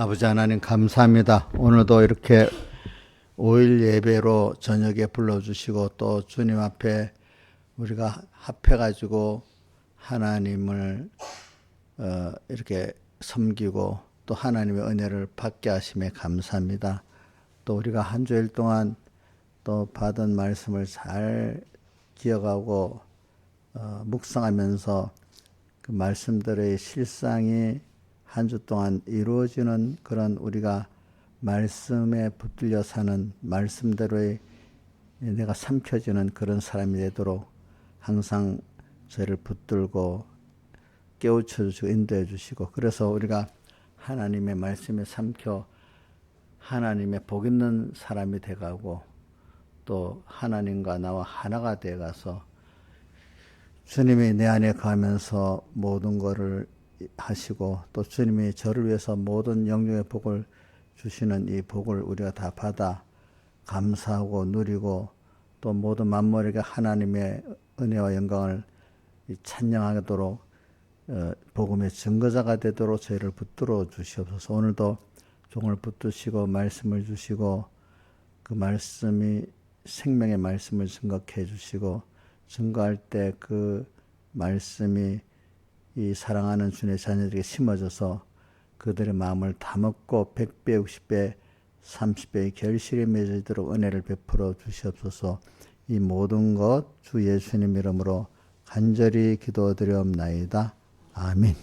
아버지 하나님 감사합니다. 오늘도 이렇게 5일 예배로 저녁에 불러주시고 또 주님 앞에 우리가 합해가지고 하나님을 이렇게 섬기고 또 하나님의 은혜를 받게 하심에 감사합니다. 또 우리가 한 주일 동안 또 받은 말씀을 잘 기억하고 묵상하면서 그 말씀들의 실상이 한 주 동안 이루어지는 그런 우리가 말씀에 붙들려 사는 말씀대로의 내가 삼켜지는 그런 사람이 되도록 항상 저희를 붙들고 깨우쳐 주시고 인도해 주시고, 그래서 우리가 하나님의 말씀에 삼켜 하나님의 복 있는 사람이 돼가고 또 하나님과 나와 하나가 돼가서 주님이 내 안에 가면서 모든 것을 하시고 또 주님이 저를 위해서 모든 영육의 복을 주시는 이 복을 우리가 다 받아 감사하고 누리고 또 모든 만물에게 하나님의 은혜와 영광을 찬양하도록 복음의 증거자가 되도록 저희를 붙들어 주시옵소서. 오늘도 종을 붙드시고 말씀을 주시고 그 말씀이 생명의 말씀을 증거케 해주시고 증거할 때 그 말씀이 이 사랑하는 주님의 자녀들에게 심어져서 그들의 마음을 다먹고 100배, 60배, 30배의 결실에 맺어지도록 은혜를 베풀어 주시옵소서. 이 모든 것 주 예수님 이름으로 간절히 기도드리옵나이다. 아멘.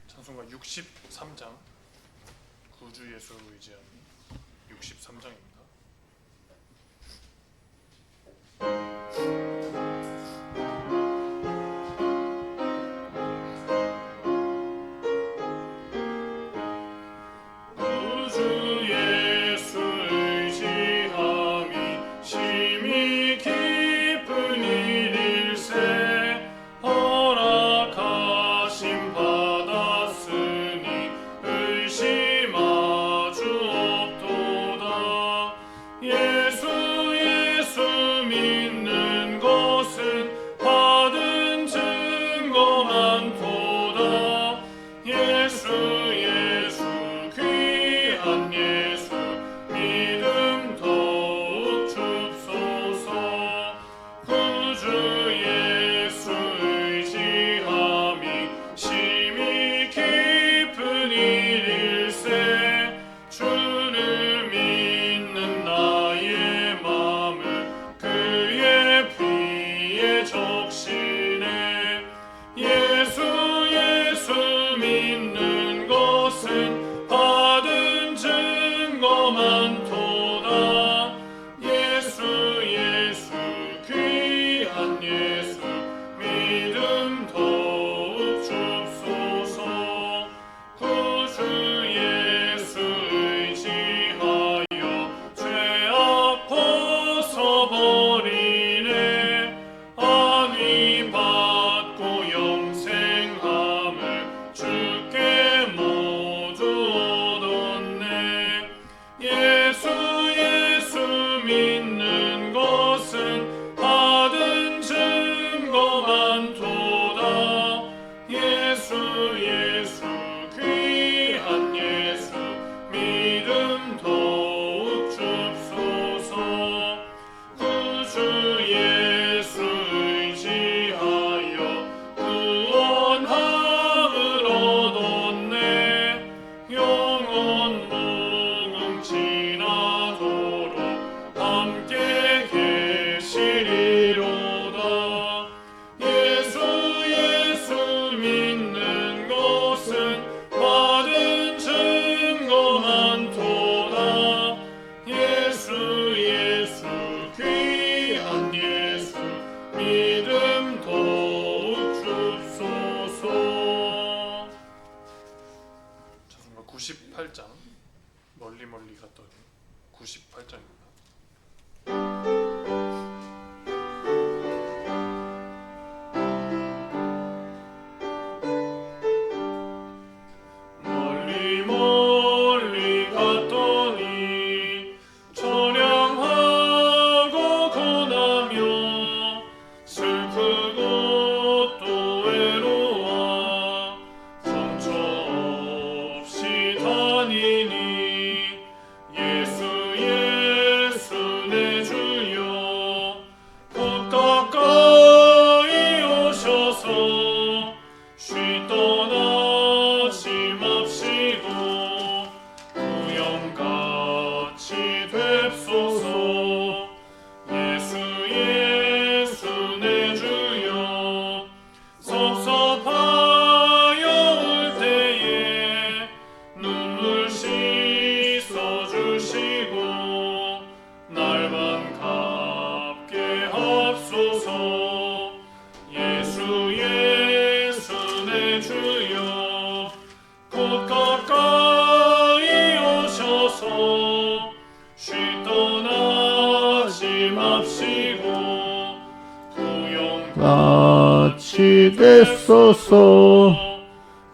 찬송가 63장 구주 예수 의지하니 63장입니다. 예수 믿는 같이 됐소서.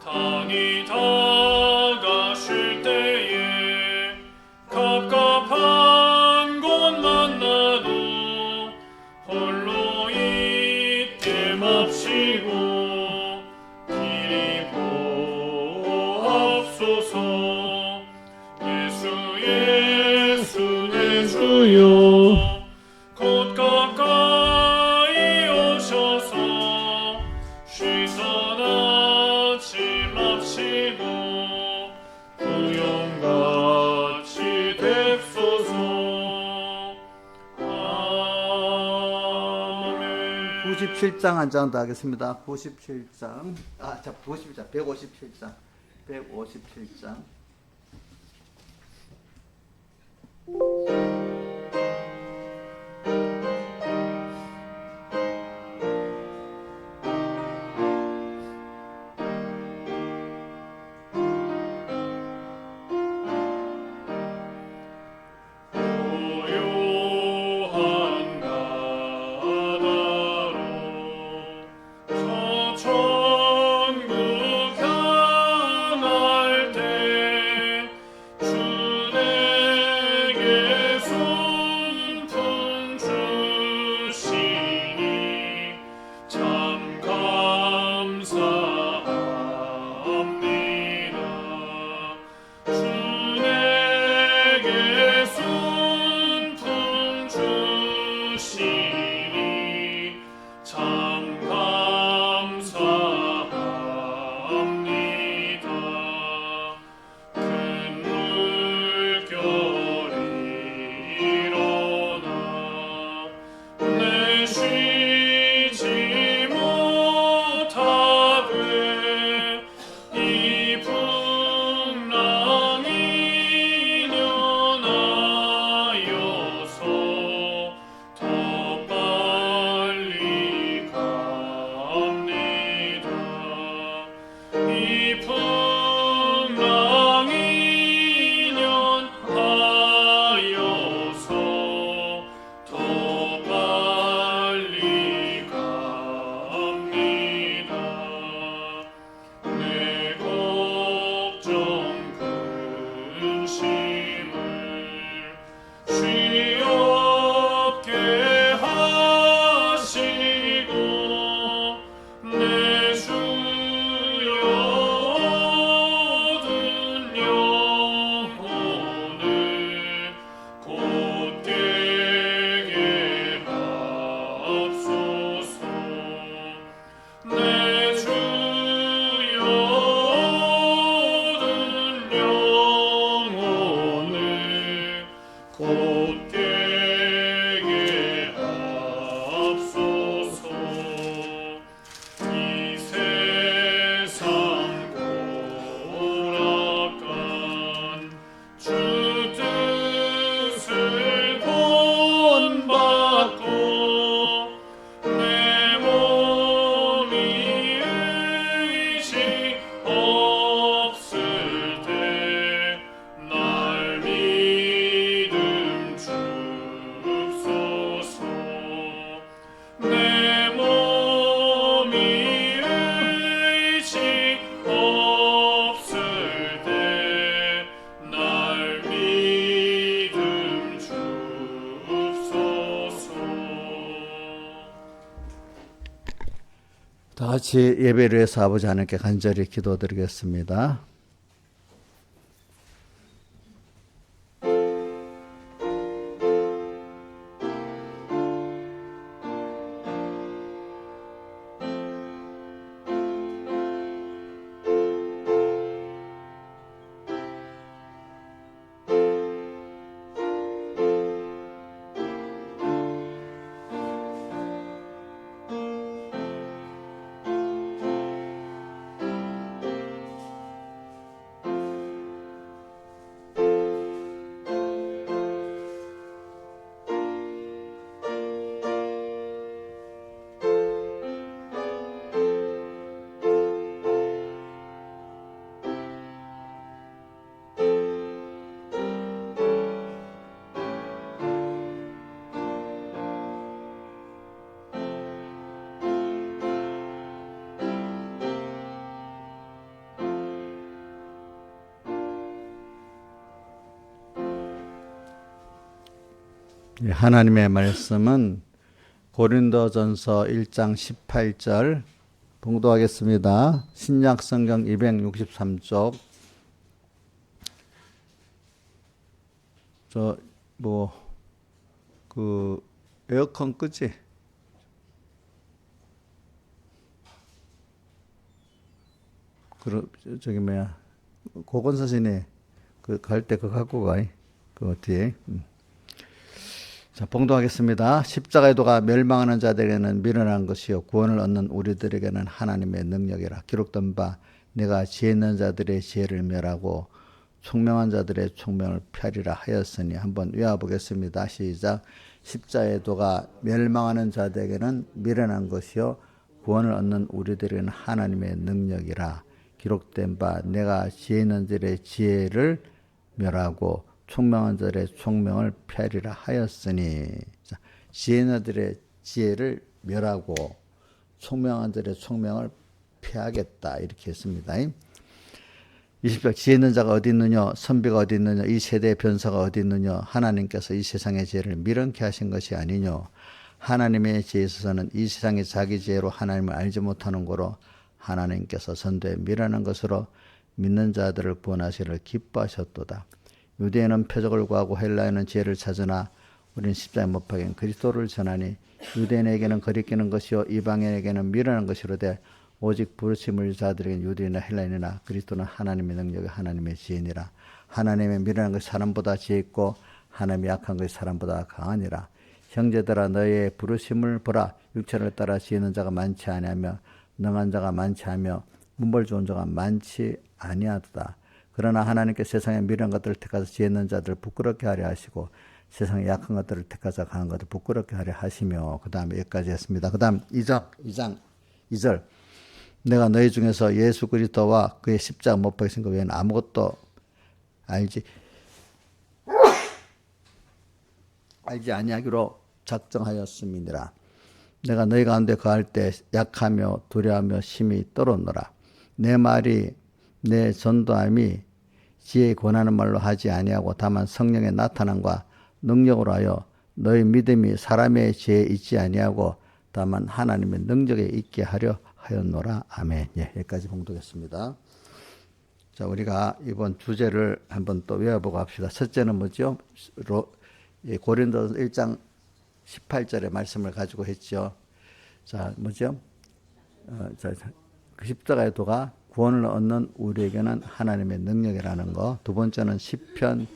당이 다가실 때에 갑갑한 곳 만나도 홀로 있게 맙시고 길이 보옵소서. 예수 예수 내 주여 곧 가까이 오셔서 쉬서나지 맙시고 구용같이 됩소서. 아멘. 97장 한 장 더 하겠습니다. 97장. 자, 157장. 157장. 고요한 바다로 저 천국 향할 때 주 내게 손품 주시니 참 감사합니다. 주 내게 손품 주시니 참 감사합니다. 큰 물결이 일어나 내쉬지 못하되 이 풍랑이 일어나여서 더 빨리 갑니다. 이 풍랑이 일어나여서 더 빨리 갑니다. 내 걱정 근심을 쉬없게 하시고 내 주여 얻은 영혼을 곧게 깨게 하옵소서. 내 주여 얻은 영혼을 곧게 깨게 하옵소서. 이 세상 고락한 주 뜻을 본받고 내 몸이 의지 없을 때 날 믿음 주옵소서. 내 몸이 의지 없을 때 날 믿음 주옵소서. 다 같이 예배를 위해서 아버지 하나님께 간절히 기도드리겠습니다. 하나님의 말씀은 고린도전서 1장 18절 봉독하겠습니다. 신약성경 263쪽. 에어컨 끄지? 저기 뭐야, 고건서신이 갈 때 그거 갖고 가. 그 뒤에. 자, 봉독하겠습니다. 십자가의 도가 멸망하는 자들에게는 미련한 것이요 구원을 얻는 우리들에게는 하나님의 능력이라. 기록된 바 내가 지혜 있는 자들의 지혜를 멸하고 총명한 자들의 총명을 펴리라 하였으니. 한번 외워보겠습니다. 시작. 십자가의 도가 멸망하는 자들에게는 미련한 것이요 구원을 얻는 우리들에게는 하나님의 능력이라. 기록된 바 내가 지혜 있는 자들의 지혜를 멸하고 총명한 자들의 총명을 펴리라 하였으니. 자, 지혜 있는 자들의 지혜를 멸하고 총명한 자들의 총명을 펴하겠다, 이렇게 했습니다. 20절. 지혜 있는 자가 어디 있느냐, 선비가 어디 있느냐, 이 세대의 변사가 어디 있느냐. 하나님께서 이 세상의 지혜를 미련케 하신 것이 아니뇨. 하나님의 지혜에 있어서는 이 세상의 자기 지혜로 하나님을 알지 못하는 거로 하나님께서 선도에 미련한 것으로 믿는 자들을 구원하시기를 기뻐하셨도다. 유대인은 표적을 구하고 헬라인은 지혜를 찾으나 우리는 십자가에 못 박힌 그리스도를 전하니 유대인에게는 거리끼는 것이요 이방인에게는 미련한 것이로되 오직 부르심을 자들에게는 유대인이나 헬라인이나 그리스도는 하나님의 능력이 하나님의 지혜니라. 하나님의 미련한 것이 사람보다 지혜 있고 하나님의 약한 것이 사람보다 강하니라. 형제들아 너희의 부르심을 보라. 육체를 따라 지혜 있는 자가 많지 아니하며 능한 자가 많지 않으며 문벌 좋은 자가 많지 아니하도다. 그러나 하나님께 세상의 미련한 것들을 택하사 지혜 있는 자들을 부끄럽게 하려 하시고 세상의 약한 것들을 택하사 강한 것들을 부끄럽게 하려 하시며. 그 다음에 여기까지 했습니다. 그 다음 2절. 내가 너희 중에서 예수 그리스도와 그의 십자가 못 박히신 것 외에는 아무것도 알지 아니하기로 작정하였음이니라. 내가 너희 가운데 거할 때 약하며 두려워하며 심히 떨었노라. 내 말이 내 전도함이 지혜의 권하는 말로 하지 아니하고 다만 성령의 나타남과 능력으로 하여 너희 믿음이 사람의 지혜에 있지 아니하고 다만 하나님의 능력에 있게 하려 하였노라. 아멘. 예, 여기까지 봉독했습니다. 자, 우리가 이번 주제를 한번 또 외워보고 합시다. 첫째는 뭐죠? 고린도서 1장 18절의 말씀을 가지고 했죠. 자, 뭐죠? 그 십자가의 도가 구원을 얻는 우리에게는 하나님의 능력이라는 거. 두 번째는 시편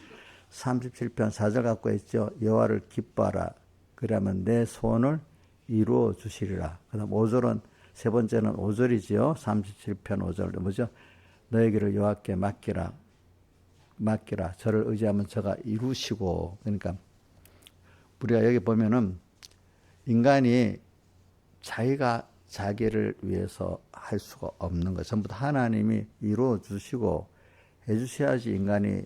37편 4절 갖고 했죠. 여호와를 기뻐하라. 그러면 내 소원을 이루어 주시리라. 그다음 5절은, 세 번째는 5절이지요. 37편 5절 뭐죠? 너의 길을 여호와께 맡기라. 저를 의지하면 저가 이루시고. 그러니까 우리가 여기 보면은 인간이 자기가 자기를 위해서 할 수가 없는 거. 전부 다 하나님이 이루어 주시고 해 주셔야지 인간이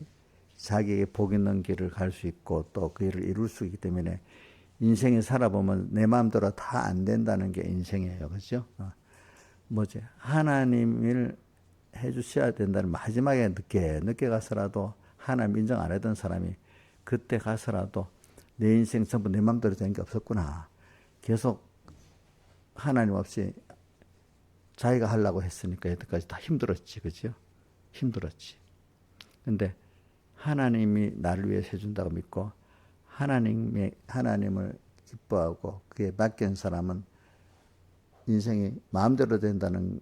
자기에게 복 있는 길을 갈 수 있고 또 그 일을 이룰 수 있기 때문에 인생에 살아보면 내 마음대로 다 안 된다는 게 인생이에요. 그렇죠? 뭐지? 하나님을 해 주셔야 된다는, 마지막에 늦게 가서라도 하나님 인정 안 하던 사람이 그때 가서라도 내 인생 전부 내 마음대로 된 게 없었구나. 계속 하나님 없이 자기가 하려고 했으니까 여태까지 다 힘들었지. 그죠? 힘들었지. 근데 하나님이 나를 위해 해준다고 믿고 하나님을 기뻐하고 그에 맡긴 사람은 인생이 마음대로 된다는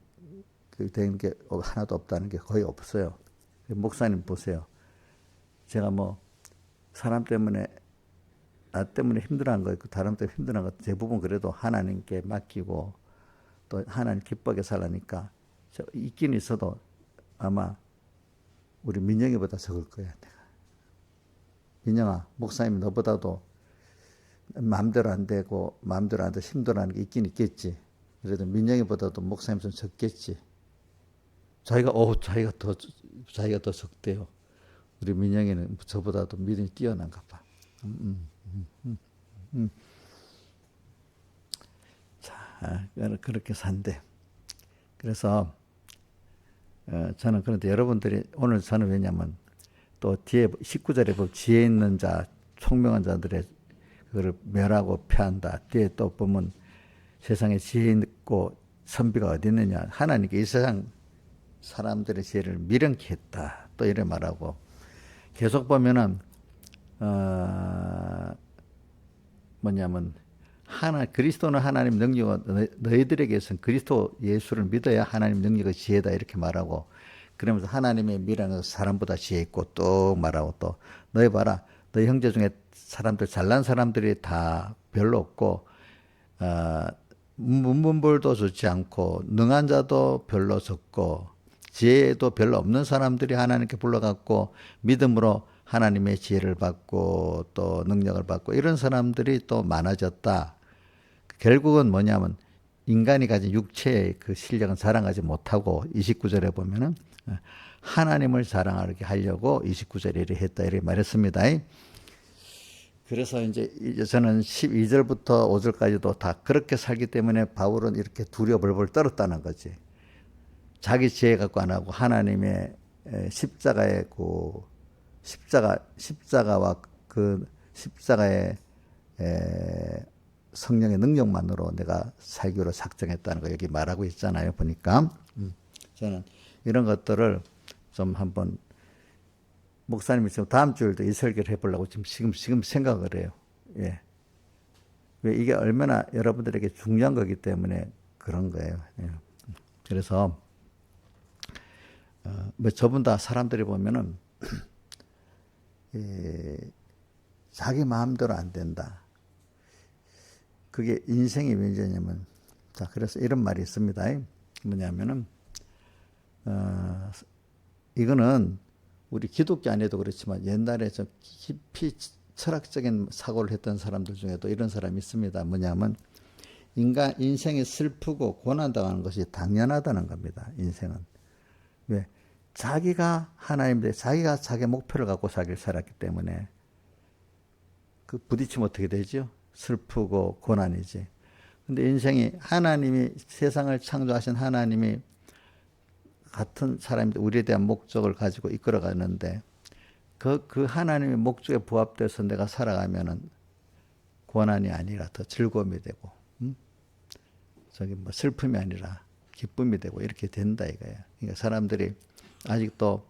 되는 게 하나도 없다는 게 거의 없어요. 목사님 보세요. 제가 뭐 사람 때문에 나 때문에 힘들어한 거 있고 다른 때문에 힘들어한 거 대부분 그래도 하나님께 맡기고 또 하나님 기쁘게 살라니까 있긴 있어도 아마 우리 민영이보다 적을 거야. 내가. 민영아, 목사님 너보다도 마음대로 안 되고 마음대로 안 돼 힘들어하는 게 있긴 있겠지. 그래도 민영이보다도 목사님 좀 적겠지. 자기가 더 적대요. 우리 민영이는 저보다도 믿음이 뛰어난가 봐. 자, 그렇게 산대. 그래서 저는 그런데 여러분들이 오늘 저는 왜냐면 또 뒤에 19절에 보면 지혜 있는 자, 총명한 자들의 그걸 멸하고 패한다. 뒤에 또 보면 세상에 지혜 있고 선비가 어디 있느냐. 하나님께 이 세상 사람들의 지혜를 미련케 했다. 또 이래 말하고 계속 보면은 뭐냐면 그리스도는 하나님 능력은 너희들에게서는 그리스도 예수를 믿어야 하나님 능력의 지혜다 이렇게 말하고 그러면서 하나님의 미련은 사람보다 지혜 있고 또 말하고 또 너희 봐라 너희 형제 중에 사람들 잘난 사람들이 다 별로 없고 문벌도 좋지 않고 능한 자도 별로 적고 지혜도 별로 없는 사람들이 하나님께 불러갖고 믿음으로 하나님의 지혜를 받고 또 능력을 받고 이런 사람들이 또 많아졌다. 결국은 뭐냐면 인간이 가진 육체의 그 실력은 자랑하지 못하고 29절에 보면은 하나님을 자랑하게 하려고 29절에 이렇게 했다 이렇게 말했습니다. 그래서 이제 저는 12절부터 5절까지도 다 그렇게 살기 때문에 바울은 이렇게 두려 벌벌 떨었다는 거지. 자기 지혜 갖고 안 하고 하나님의 십자가의 그 십자가와 그 십자가의 성령의 능력만으로 내가 살기로 작정했다는 거 여기 말하고 있잖아요. 보니까 저는 이런 것들을 좀 한번 목사님이 지금 다음 주일도 이 설교를 해보려고 지금 생각을 해요. 예. 왜 이게 얼마나 여러분들에게 중요한 거기 때문에 그런 거예요. 예. 그래서 뭐 저분 다 사람들이 보면은 자기 마음대로 안 된다. 그게 인생의 문제냐면 자 그래서 이런 말이 있습니다. 뭐냐면은 이거는 우리 기독교 안에도 그렇지만 옛날에 좀 깊이 철학적인 사고를 했던 사람들 중에도 이런 사람이 있습니다. 뭐냐면 인생이 슬프고 고난당하는 것이 당연하다는 겁니다. 인생은. 왜? 자기가 하나님들, 자기가 자기 목표를 갖고 살았기 때문에 그 부딪히면 어떻게 되죠? 슬프고 고난이지. 근데 인생이 하나님이 세상을 창조하신 하나님이 같은 사람인데 우리에 대한 목적을 가지고 이끌어가는데 그 하나님의 목적에 부합돼서 내가 살아가면은 고난이 아니라 더 즐거움이 되고, 저기 뭐 슬픔이 아니라 기쁨이 되고 이렇게 된다 이거예요. 그러니까 사람들이 아직도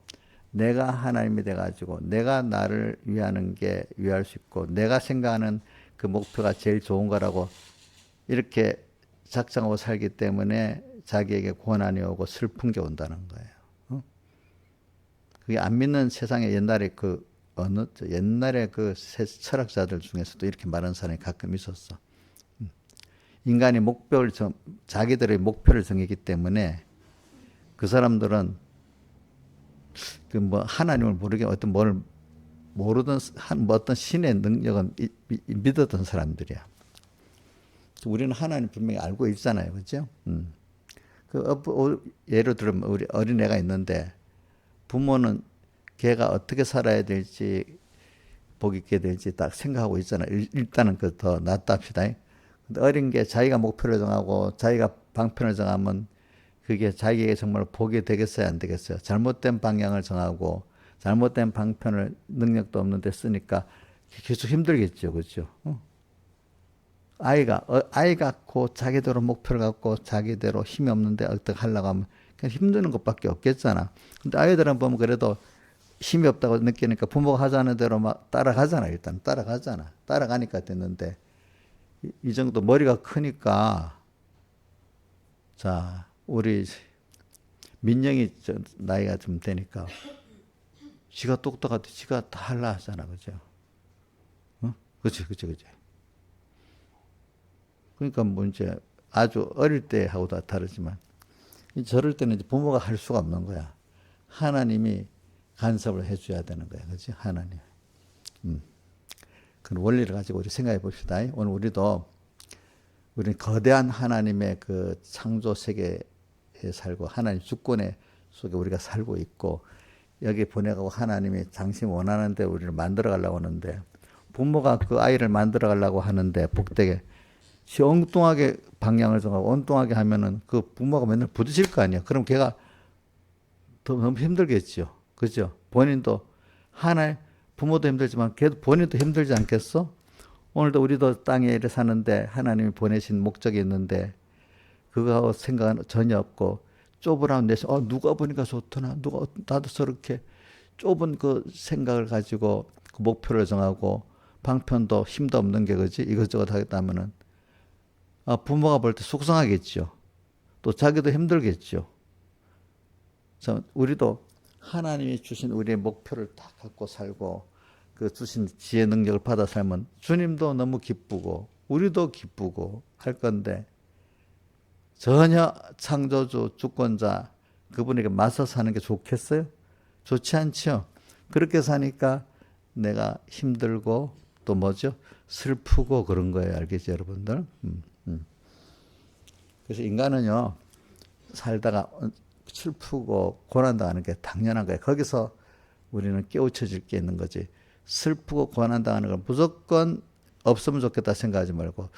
내가 하나님이 돼가지고 내가 나를 위하는 게 위할 수 있고 내가 생각하는 그 목표가 제일 좋은 거라고 이렇게 작정하고 살기 때문에 자기에게 고난이 오고 슬픈 게 온다는 거예요. 그게 안 믿는 세상에 옛날에 옛날에 그 철학자들 중에서도 이렇게 말하는 사람이 가끔 있었어. 인간이 자기들의 목표를 정했기 때문에 그 사람들은 그 뭐 하나님을 모르게 모르던 어떤 신의 능력은 믿었던 사람들이야. 우리는 하나님 분명히 알고 있잖아요, 그렇죠? 예를 들면 우리 어린애가 있는데 부모는 걔가 어떻게 살아야 될지 복 있게 될지 딱 생각하고 있잖아요. 일단은 그 더 낫다 합시다. 근데 어린 게 자기가 목표를 정하고 자기가 방편을 정하면 그게 자기에게 정말 복이 되겠어요, 안 되겠어요? 잘못된 방향을 정하고 잘못된 방편을 능력도 없는데 쓰니까 계속 힘들겠죠, 그렇죠? 아이가 자기대로 목표를 갖고 자기대로 힘이 없는데 어떻게 하려고 하면 그냥 힘드는 것밖에 없겠잖아. 근데 아이들은 보면 그래도 힘이 없다고 느끼니까 부모가 하자는 대로 막 따라가잖아. 일단 따라가잖아. 따라가니까 됐는데 이 정도 머리가 크니까 자 우리 민영이 나이가 좀 되니까 지가 똑똑하대 지가 다 할라 하잖아. 그죠? 그치. 그러니까 뭐 이제 아주 어릴 때 하고도 다르지만 저럴 때는 이제 부모가 할 수가 없는 거야. 하나님이 간섭을 해줘야 되는 거야. 그렇지? 하나님. 그 원리를 가지고 우리 생각해 봅시다. 오늘 우리는 거대한 하나님의 그 창조 세계에 살고 하나님 주권 속에 우리가 살고 있고 여기 보내가고 하나님이 당신이 원하는 데 우리를 만들어 가려고 하는데 부모가 그 아이를 만들어 가려고 하는데 복되게 엉뚱하게 방향을 정하고 엉뚱하게 하면은 그 부모가 맨날 부딪힐 거 아니야. 그럼 걔가 더 너무 힘들겠죠. 그죠? 본인도 부모도 힘들지만 걔도 본인도 힘들지 않겠어? 오늘도 우리도 땅에 이래 사는데 하나님이 보내신 목적이 있는데 그거 생각은 전혀 없고 좁으라고 내서 누가 보니까 좋더나 누가 나도 저렇게 좁은 그 생각을 가지고 그 목표를 정하고 방편도 힘도 없는 게 그지 이것저것 하겠다 하면은 부모가 볼 때 속상하겠죠. 또 자기도 힘들겠죠. 그래서 우리도 하나님이 주신 우리의 목표를 다 갖고 살고 그 주신 지혜 능력을 받아 살면 주님도 너무 기쁘고 우리도 기쁘고 할 건데 전혀 창조주 주권자 그분에게 맞서 사는 게 좋겠어요? 좋지 않죠. 그렇게 사니까 내가 힘들고 또 뭐죠? 슬프고 그런 거예요. 알겠죠, 여러분들? 그래서 인간은요 살다가 슬프고 고난당하는 게 당연한 거예요. 거기서 우리는 깨우쳐질 게 있는 거지. 슬프고 고난당하는 건 무조건 없으면 좋겠다 생각하지 말고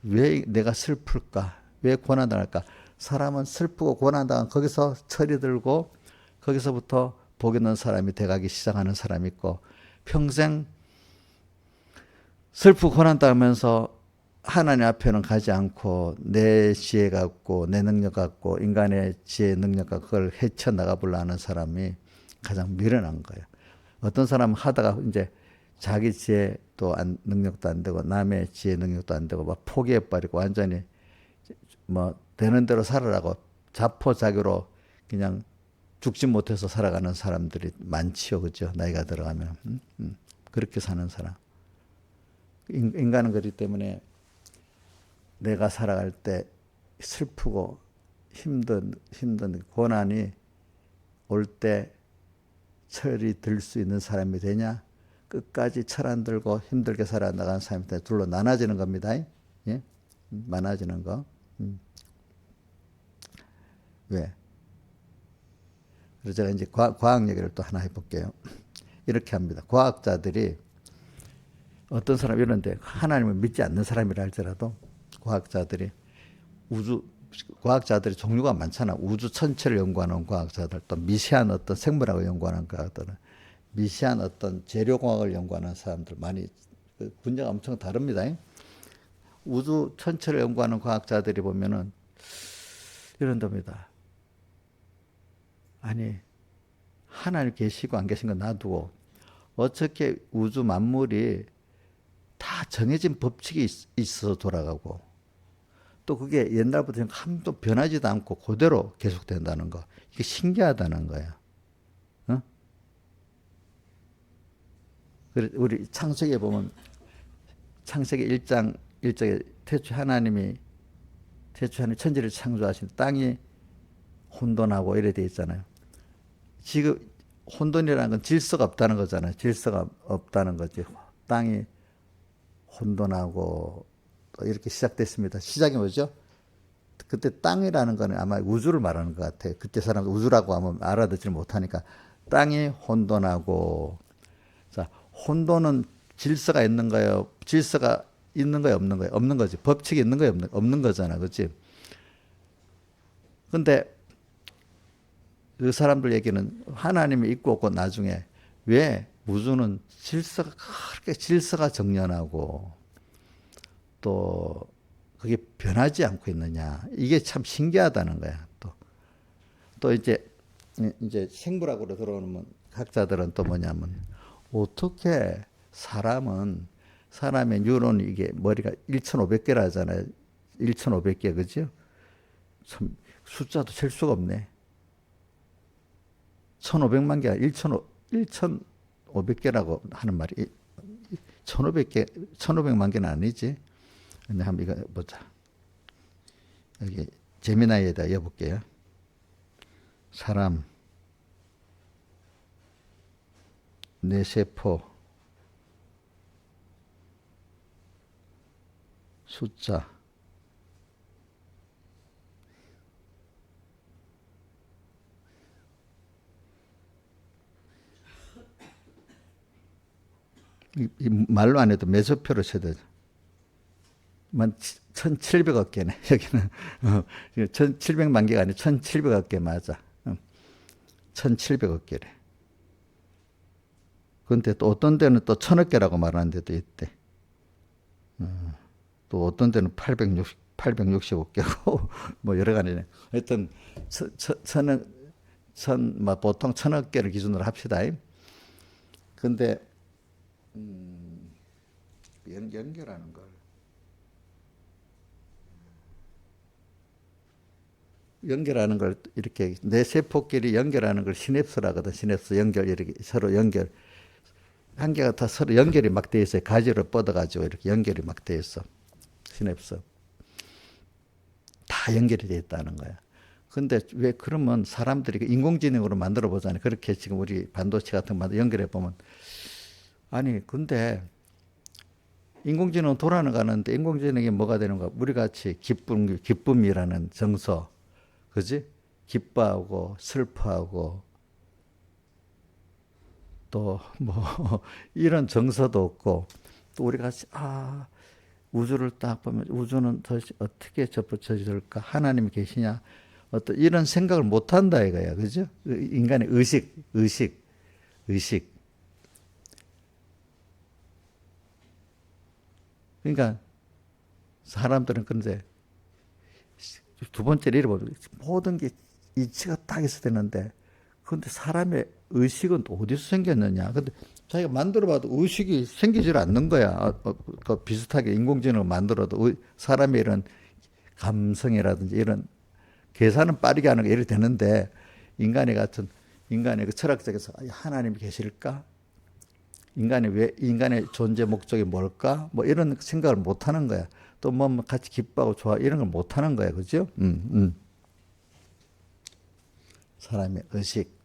왜 내가 슬플까? 왜 고난당할까? 사람은 슬프고 고난당한 거기서 철이 들고 거기서부터 복 있는 사람이 돼가기 시작하는 사람이 있고 평생 슬프고 고난당하면서 하나님 앞에는 가지 않고 내 지혜 갖고 내 능력 갖고 인간의 지혜 능력 갖고 그걸 헤쳐나가 보려 하는 사람이 가장 미련한 거예요. 어떤 사람은 하다가 이제 자기 지혜도 능력도 안 되고 남의 지혜 능력도 안 되고 막 포기해버리고 완전히 뭐 되는 대로 살아라고 자포자기로 그냥 죽지 못해서 살아가는 사람들이 많지요. 그죠? 나이가 들어가면. 그렇게 사는 사람. 인간은 그렇기 때문에 내가 살아갈 때 슬프고 힘든 고난이 올 때 철이 들 수 있는 사람이 되냐? 끝까지 철 안 들고 힘들게 살아나가는 사람이 둘로 나눠지는 겁니다. 예? 많아지는 거. 왜? 그래서 제가 이제 과학 얘기를 또 하나 해볼게요. 이렇게 합니다. 과학자들이 어떤 사람 이런데 하나님을 믿지 않는 사람이라 할지라도 과학자들이 종류가 많잖아. 우주 전체를 연구하는 과학자들, 또 미세한 어떤 생물학을 연구하는 과학자들, 미세한 어떤 재료공학을 연구하는 사람들 많이 분야가 엄청 다릅니다. 우주 전체를 연구하는 과학자들이 보면은 이런답니다. 아니 하나님 계시고 안 계신 건 놔두고 어떻게 우주 만물이 다 정해진 법칙이 있어서 돌아가고 또 그게 옛날부터 한도 변하지도 않고 그대로 계속된다는 거 이게 신기하다는 거야. 어? 우리 창세기에 보면 창세기 1장 1절에 태초에 하나님이 천지를 창조하신 땅이 혼돈하고 이래 돼 있잖아요. 지금 혼돈이라는 건 질서가 없다는 거잖아요. 질서가 없다는 거지. 땅이 혼돈하고 이렇게 시작됐습니다. 시작이 뭐죠? 그때 땅이라는 거는 아마 우주를 말하는 것 같아요. 그때 사람들 우주라고 하면 알아듣지 못하니까 땅이 혼돈하고 자 혼돈은 질서가 있는 거예요. 질서가 있는 거예요, 없는 거예요? 없는 거지. 법칙이 있는 거예요, 없는 거잖아, 그렇지? 근데 그 사람들 얘기는 하나님이 있고 없고 나중에 왜 우주는 그렇게 질서가 정연하고 또 그게 변하지 않고 있느냐. 이게 참 신기하다는 거야. 또 이제 생물학으로 들어오면 학자들은 또 뭐냐면 어떻게 사람의 뉴런이 이게 머리가 1,500개라 하잖아요. 1,500개, 그죠? 참 숫자도 셀 수가 없네. 1,500만 개가 1,500개라고 하는 말이 1,500만 개는 아니지. 근데 한번 이거 보자. 여기 제미나이에다 여볼게요. 사람, 뇌세포, 숫자, 이 말로 안 해도 메소표로 쳐도 1,700억 개네. 여기는 1,700만 개가 아니라 1,700억 개 맞아. 1,700억 개래. 그런데 또 어떤 데는 또 1,000억 개라고 말하는 데도 있대. 또 어떤 데는 865개고 뭐 여러 가지네. 하여튼 보통 1,000억 개를 기준으로 합시다. 근데 연결하는 걸 이렇게 내 세포끼리 연결하는 걸 시냅스라거든. 시냅스 연결, 이렇게 서로 연결. 한 개가 다 서로 연결이 막 돼 있어요. 가지로 뻗어가지고 이렇게 연결이 막 돼 있어. 시냅스. 다 연결이 돼 있다는 거야. 근데 왜 그러면 사람들이 인공지능으로 만들어 보잖아요. 그렇게 지금 우리 반도체 같은 거 연결해 보면. 아니, 근데 인공지능은 돌아가는데 인공지능이 뭐가 되는가? 우리 같이 기쁨이라는 정서. 그지? 기뻐하고 슬퍼하고 또 뭐 이런 정서도 없고 또 우리 같이 우주를 딱 보면 우주는 도대체 어떻게 접붙여질까? 하나님이 계시냐? 어떤 이런 생각을 못 한다 이거야. 그죠? 인간의 의식. 그러니까 사람들은 그런데 두 번째로 이래보면 모든 게 이치가 딱 있어야 되는데 근데 사람의 의식은 또 어디서 생겼느냐? 근데 자기가 만들어봐도 의식이 생기질 않는 거야. 그 비슷하게 인공지능을 만들어도 사람의 이런 감성이라든지 이런 계산은 빠르게 하는 게 이래 되는데 인간의 그 철학적에서 하나님이 계실까? 인간의 존재 목적이 뭘까? 뭐 이런 생각을 못 하는 거야. 또 뭐 같이 기뻐하고 좋아 이런 걸 못 하는 거야. 그죠? 사람의 의식.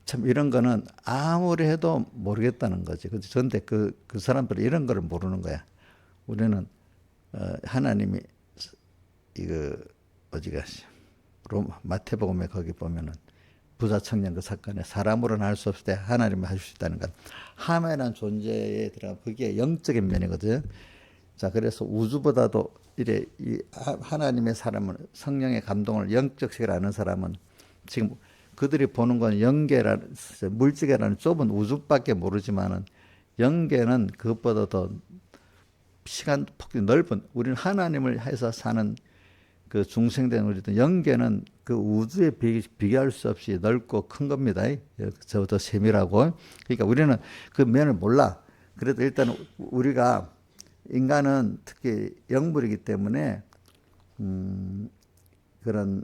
참 이런 거는 아무리 해도 모르겠다는 거지. 그런데 그 사람들은 이런 거를 모르는 거야. 우리는 하나님이 이거 어디가 마태복음에 거기 보면은 부자 청년 그 사건에 사람으로는 할 수 없을 때 하나님이 하실 수 있다는 것. 하나라는 존재에 들어가 그게 영적인 면이거든. 자, 그래서 우주보다도 이래 이 하나님의 사람은 성령의 감동을 영적 세계를 아는 사람은 지금 그들이 보는 건 영계라는 물질계라는 좁은 우주밖에 모르지만은 영계는 그것보다 더 시간 폭이 넓은 우리는 하나님을 해서 사는 그 중생된 우리들 영계는 그 우주에 비교할 수 없이 넓고 큰 겁니다. 저보다 세밀하고. 그러니까 우리는 그 면을 몰라. 그래도 일단 우리가 인간은 특히 영물이기 때문에 그런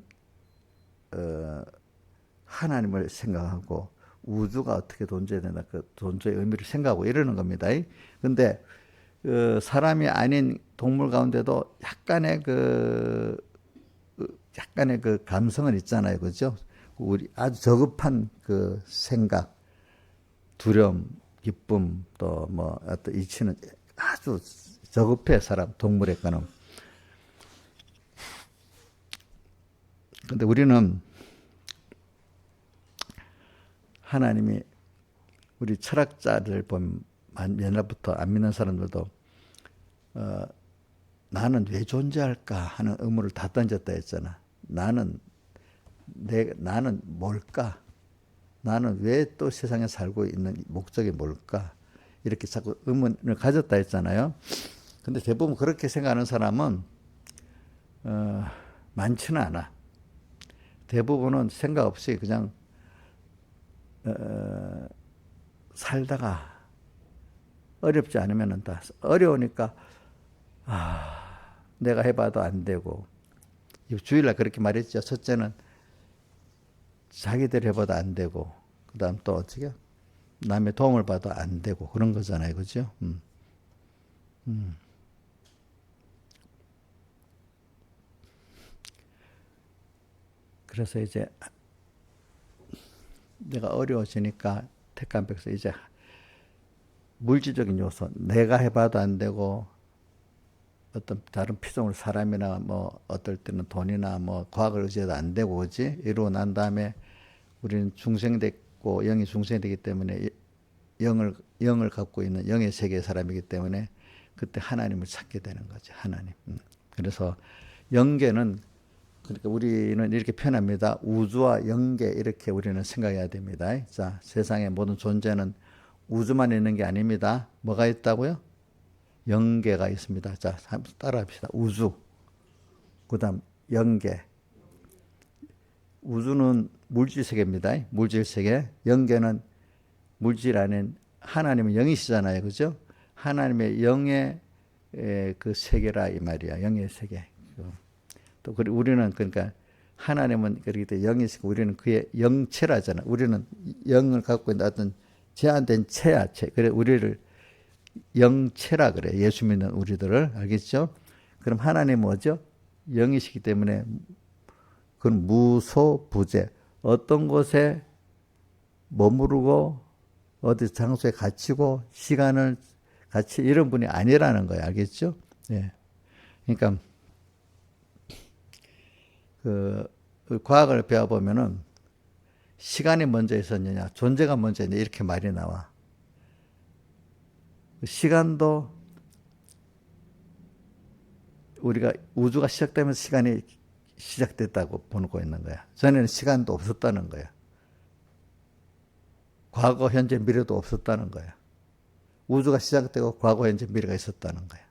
하나님을 생각하고 우주가 어떻게 존재되나 그 존재의 의미를 생각하고 이러는 겁니다. 근데 사람이 아닌 동물 가운데도 약간의 그 감성은 있잖아요. 그죠? 우리 아주 저급한 그 생각, 두려움, 기쁨, 또 뭐 어떤 이치는 아주 저급해, 동물의 거는. 근데 우리는 하나님이 우리 철학자들 보면 옛날부터 안 믿는 사람들도 나는 왜 존재할까 하는 의문을 다 던졌다 했잖아. 나는 뭘까? 나는 왜 또 세상에 살고 있는 목적이 뭘까? 이렇게 자꾸 의문을 가졌다 했잖아요. 근데 대부분 그렇게 생각하는 사람은 많지는 않아. 대부분은 생각 없이 그냥 살다가 어렵지 않으면 다 어려우니까 내가 해봐도 안 되고 주일날 그렇게 말했죠. 첫째는 자기들 해봐도 안 되고 그 다음 또 어떻게 남의 도움을 받아도 안 되고 그런 거잖아요. 그죠? 그래서 이제 내가 어려워지니까 택한 백서 이제 물질적인 요소 내가 해봐도 안 되고 어떤 다른 피조물 사람이나 뭐 어떨 때는 돈이나 뭐 과학을 의지해도 안 되고 그지? 이러고 난 다음에 우리는 중생됐고 영이 중생되기 때문에 영을 갖고 있는 영의 세계의 사람이기 때문에 그때 하나님을 찾게 되는 거죠. 하나님. 그래서 영계는 그러니까 우리는 이렇게 표현합니다. 우주와 영계 이렇게 우리는 생각해야 됩니다. 자, 세상의 모든 존재는 우주만 있는 게 아닙니다. 뭐가 있다고요? 영계가 있습니다. 자, 한번 따라합시다. 우주, 그다음 영계. 우주는 물질 세계입니다. 물질 세계. 영계는 물질 아닌 하나님은 영이시잖아요, 그죠? 하나님의 영의 그 세계라 이 말이야. 영의 세계. 또 우리는 그러니까 하나님은 그렇기 때문에 영이시고 우리는 그의 영체라잖아. 우리는 영을 갖고 있는 어떤 제한된 체야. 그래 우리를 영체라 그래. 예수 믿는 우리들을 알겠죠? 그럼 하나님 뭐죠? 영이시기 때문에 그건 무소부재. 어떤 곳에 머무르고 어디 장소에 갇히고 시간을 같이 이런 분이 아니라는 거예요. 알겠죠? 예. 그러니까 그 과학을 배워보면은 시간이 먼저 있었느냐, 존재가 먼저 있느냐 이렇게 말이 나와. 시간도 우리가 우주가 시작되면서 시간이 시작됐다고 보고 있는 거야. 전에는 시간도 없었다는 거야. 과거, 현재, 미래도 없었다는 거야. 우주가 시작되고 과거, 현재, 미래가 있었다는 거야.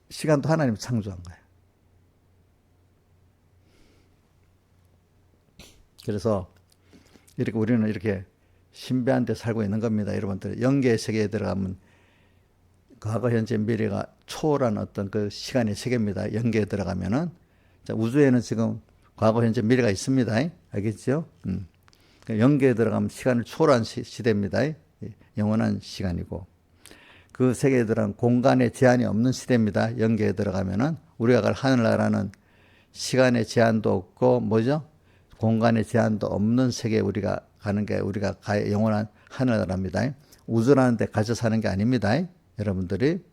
시간도 하나님이 창조한 거야. 그래서 이렇게 우리는 이렇게 신비한 데 살고 있는 겁니다. 여러분들 영계의 세계에 들어가면 과거, 현재, 미래가 초월한 어떤 그 시간의 세계입니다. 영계에 들어가면은. 자, 우주에는 지금 과거, 현재, 미래가 있습니다. 알겠죠? 영계에 들어가면 시간을 초월한 시대입니다. 영원한 시간이고. 그 세계에 들어가면 공간에 제한이 없는 시대입니다. 영계에 들어가면은. 우리가 갈 하늘나라는 시간의 제한도 없고, 뭐죠? 공간의 제한도 없는 세계에 우리가 가는 게 우리가 영원한 하늘나라입니다. 우주라는 데 갇혀 사는 게 아닙니다. 여러분들이.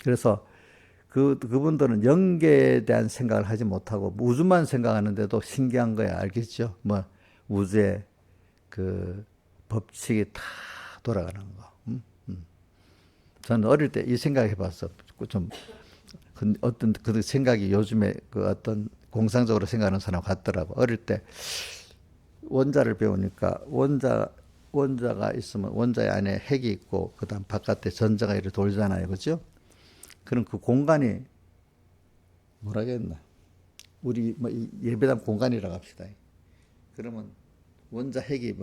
그래서 그분들은 영계에 대한 생각을 하지 못하고 우주만 생각하는데도 신기한 거야. 알겠죠? 뭐 우주의 그 법칙이 다 돌아가는 거. 저는 어릴 때 이 생각해 봤어. 좀 어떤 그 생각이 요즘에 그 어떤 공상적으로 생각하는 사람 같더라고. 어릴 때 원자를 배우니까 원자가 있으면 원자의 안에 핵이 있고 그다음 바깥에 전자가 이렇게 돌잖아요. 그죠? 그럼 그 공간이 뭐라겠나? 우리 뭐 예배당 공간이라고 합시다. 그러면 원자 핵이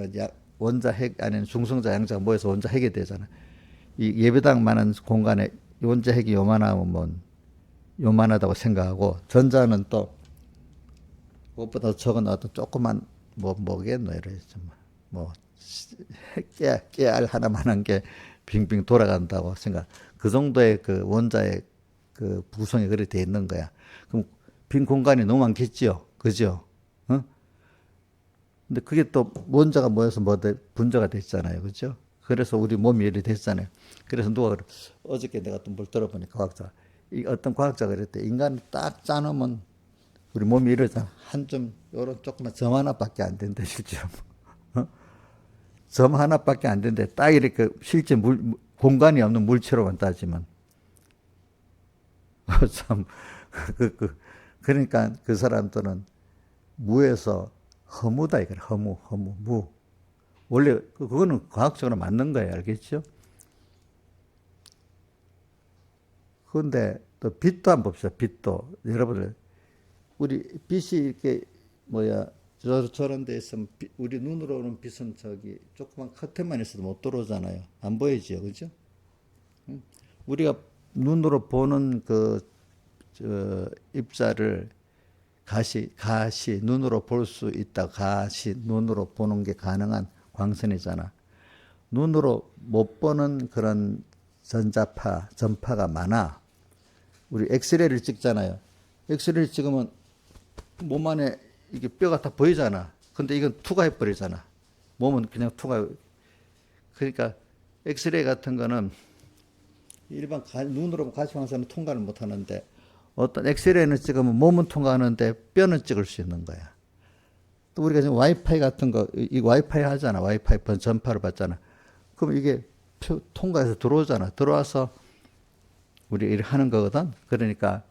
원자 핵 안에는 중성자 양자가 모여서 원자 핵이 되잖아. 이 예배당만한 공간에 원자 핵이 요만하면 요만하다고 생각하고 전자는 또 그것보다 적은 어떤 조그만 뭐겠노 이러죠. 뭐 깨알 하나만한 게 빙빙 돌아간다고 생각. 그 정도의 그 원자의 그 구성이 그렇게 돼 있는 거야. 그럼 빈 공간이 너무 많겠지요, 그죠? 어? 근데 그게 또 원자가 모여서 분자가 됐잖아요, 그죠? 그래서 우리 몸이 이렇게 됐잖아요. 그래서 누가 어저께 내가 또 뭘 들어보니 어떤 과학자가 그랬대. 인간을 딱 짜놓으면 우리 몸이 이러잖아. 요런 조그만 점 하나밖에 안 된대, 실제로. 어? 점 하나밖에 안 된대. 딱 이렇게 실제 공간이 없는 물체로만 따지면. 참, 그러니까 그 사람들은 무에서 허무다, 이거야. 무. 원래, 그거는 과학적으로 맞는 거예요. 알겠죠? 그런데 또 빛도 한번 봅시다. 빛도. 여러분들, 우리 빛이 이렇게, 저런 데 있으면 우리 눈으로 오는 빛은 저기 조그만 커튼만 있어도 못 들어오잖아요. 안 보이지요, 그죠? 우리가 눈으로 보는 입자를 가시 눈으로 볼 수 있다. 눈으로 보는 게 가능한 광선이잖아. 눈으로 못 보는 그런 전파가 많아. 우리 엑스레이를 찍잖아요. 엑스레이를 찍으면 몸 안에 이게 뼈가 다 보이잖아. 근데 이건 투과해 버리잖아. 몸은 그냥 그러니까 엑스레이 같은 거는 일반 눈으로 가시광선은 통과를 못 하는데 어떤 엑스레이는 찍으면 몸은 통과하는데 뼈는 찍을 수 있는 거야. 또 우리가 지금 와이파이 같은 거, 이 와이파이 하잖아. 와이파이 전파를 받잖아. 그럼 이게 통과해서 들어오잖아. 들어와서 우리 이렇게 하는 거거든. 그러니까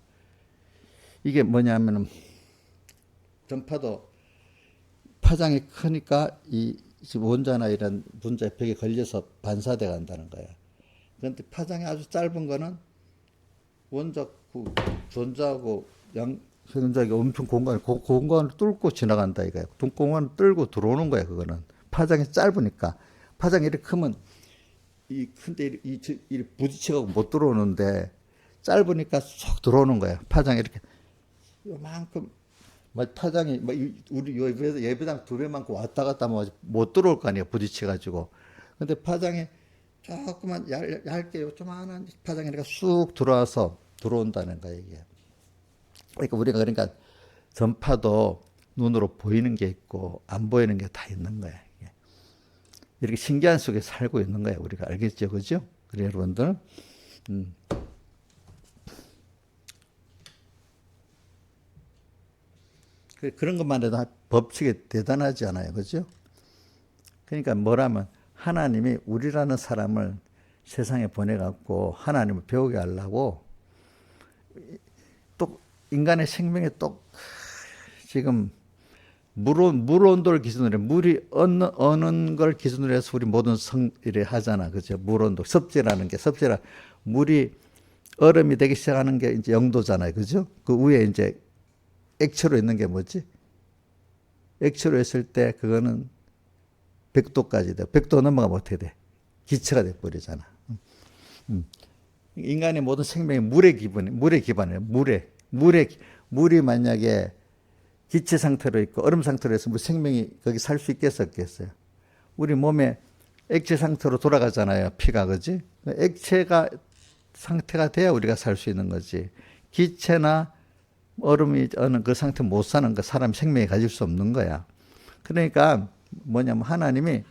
이게 뭐냐면은 전파도 파장이 크니까 이 지금 원자나 이런 분자 벽에 걸려서 반사돼 간다는 거야. 그런데 파장이 아주 짧은 거는 원자 그 전자하고 양전자가 엄청 공간을 뚫고 지나간다 이거야. 공간을 뚫고 들어오는 거야. 그거는 파장이 짧으니까. 파장이 이렇게 크면 이 근데 이 부딪혀가고 못 들어오는데 짧으니까 쏙 들어오는 거야. 파장이 이렇게 요만큼 파장이 우리 예배당 두 배만큼 왔다 갔다 못 들어올 거 아니야. 부딪혀가지고. 근데 파장이 조금만 얇게 요만한 파장이 이렇게 쑥 들어와서 들어온다는 거야 이게. 그러니까 우리가 그러니까 전파도 눈으로 보이는 게 있고 안 보이는 게 다 있는 거야. 이게. 이렇게 신기한 속에 살고 있는 거야. 우리가 알겠죠, 그죠? 그래 여러분들. 그런 것만 해도 법칙이 대단하지 않아요, 그죠? 그러니까 뭐라면 하나님이 우리라는 사람을 세상에 보내갖고 하나님을 배우게 하려고 또 인간의 생명에 또 지금 물 온도를 기준으로 물이 어는 걸 기준으로 해서 우리 모든 성일에 하잖아, 그죠? 물 온도 섭지라는 게 섭지라 물이 얼음이 되기 시작하는 게 이제 0도잖아요, 그죠? 그 위에 이제 액체로 있는 게 뭐지? 액체로 했을 때 그거는 100도까지 돼. 100도 넘어가면 어떻게 돼? 기체가 돼버리잖아. 인간의 모든 생명이 물에 기반이에요. 물이 만약에 기체 상태로 있고 얼음 상태로 해서 우리 생명이 거기 살 수 있겠어요? 우리 몸에 액체 상태로 돌아가잖아요. 피가, 그지? 액체가 상태가 돼야 우리가 살 수 있는 거지. 기체나 얼음이 어느 그 상태 못 사는 거 사람 생명이 가질 수 없는 거야. 그러니까 뭐냐면 하나님이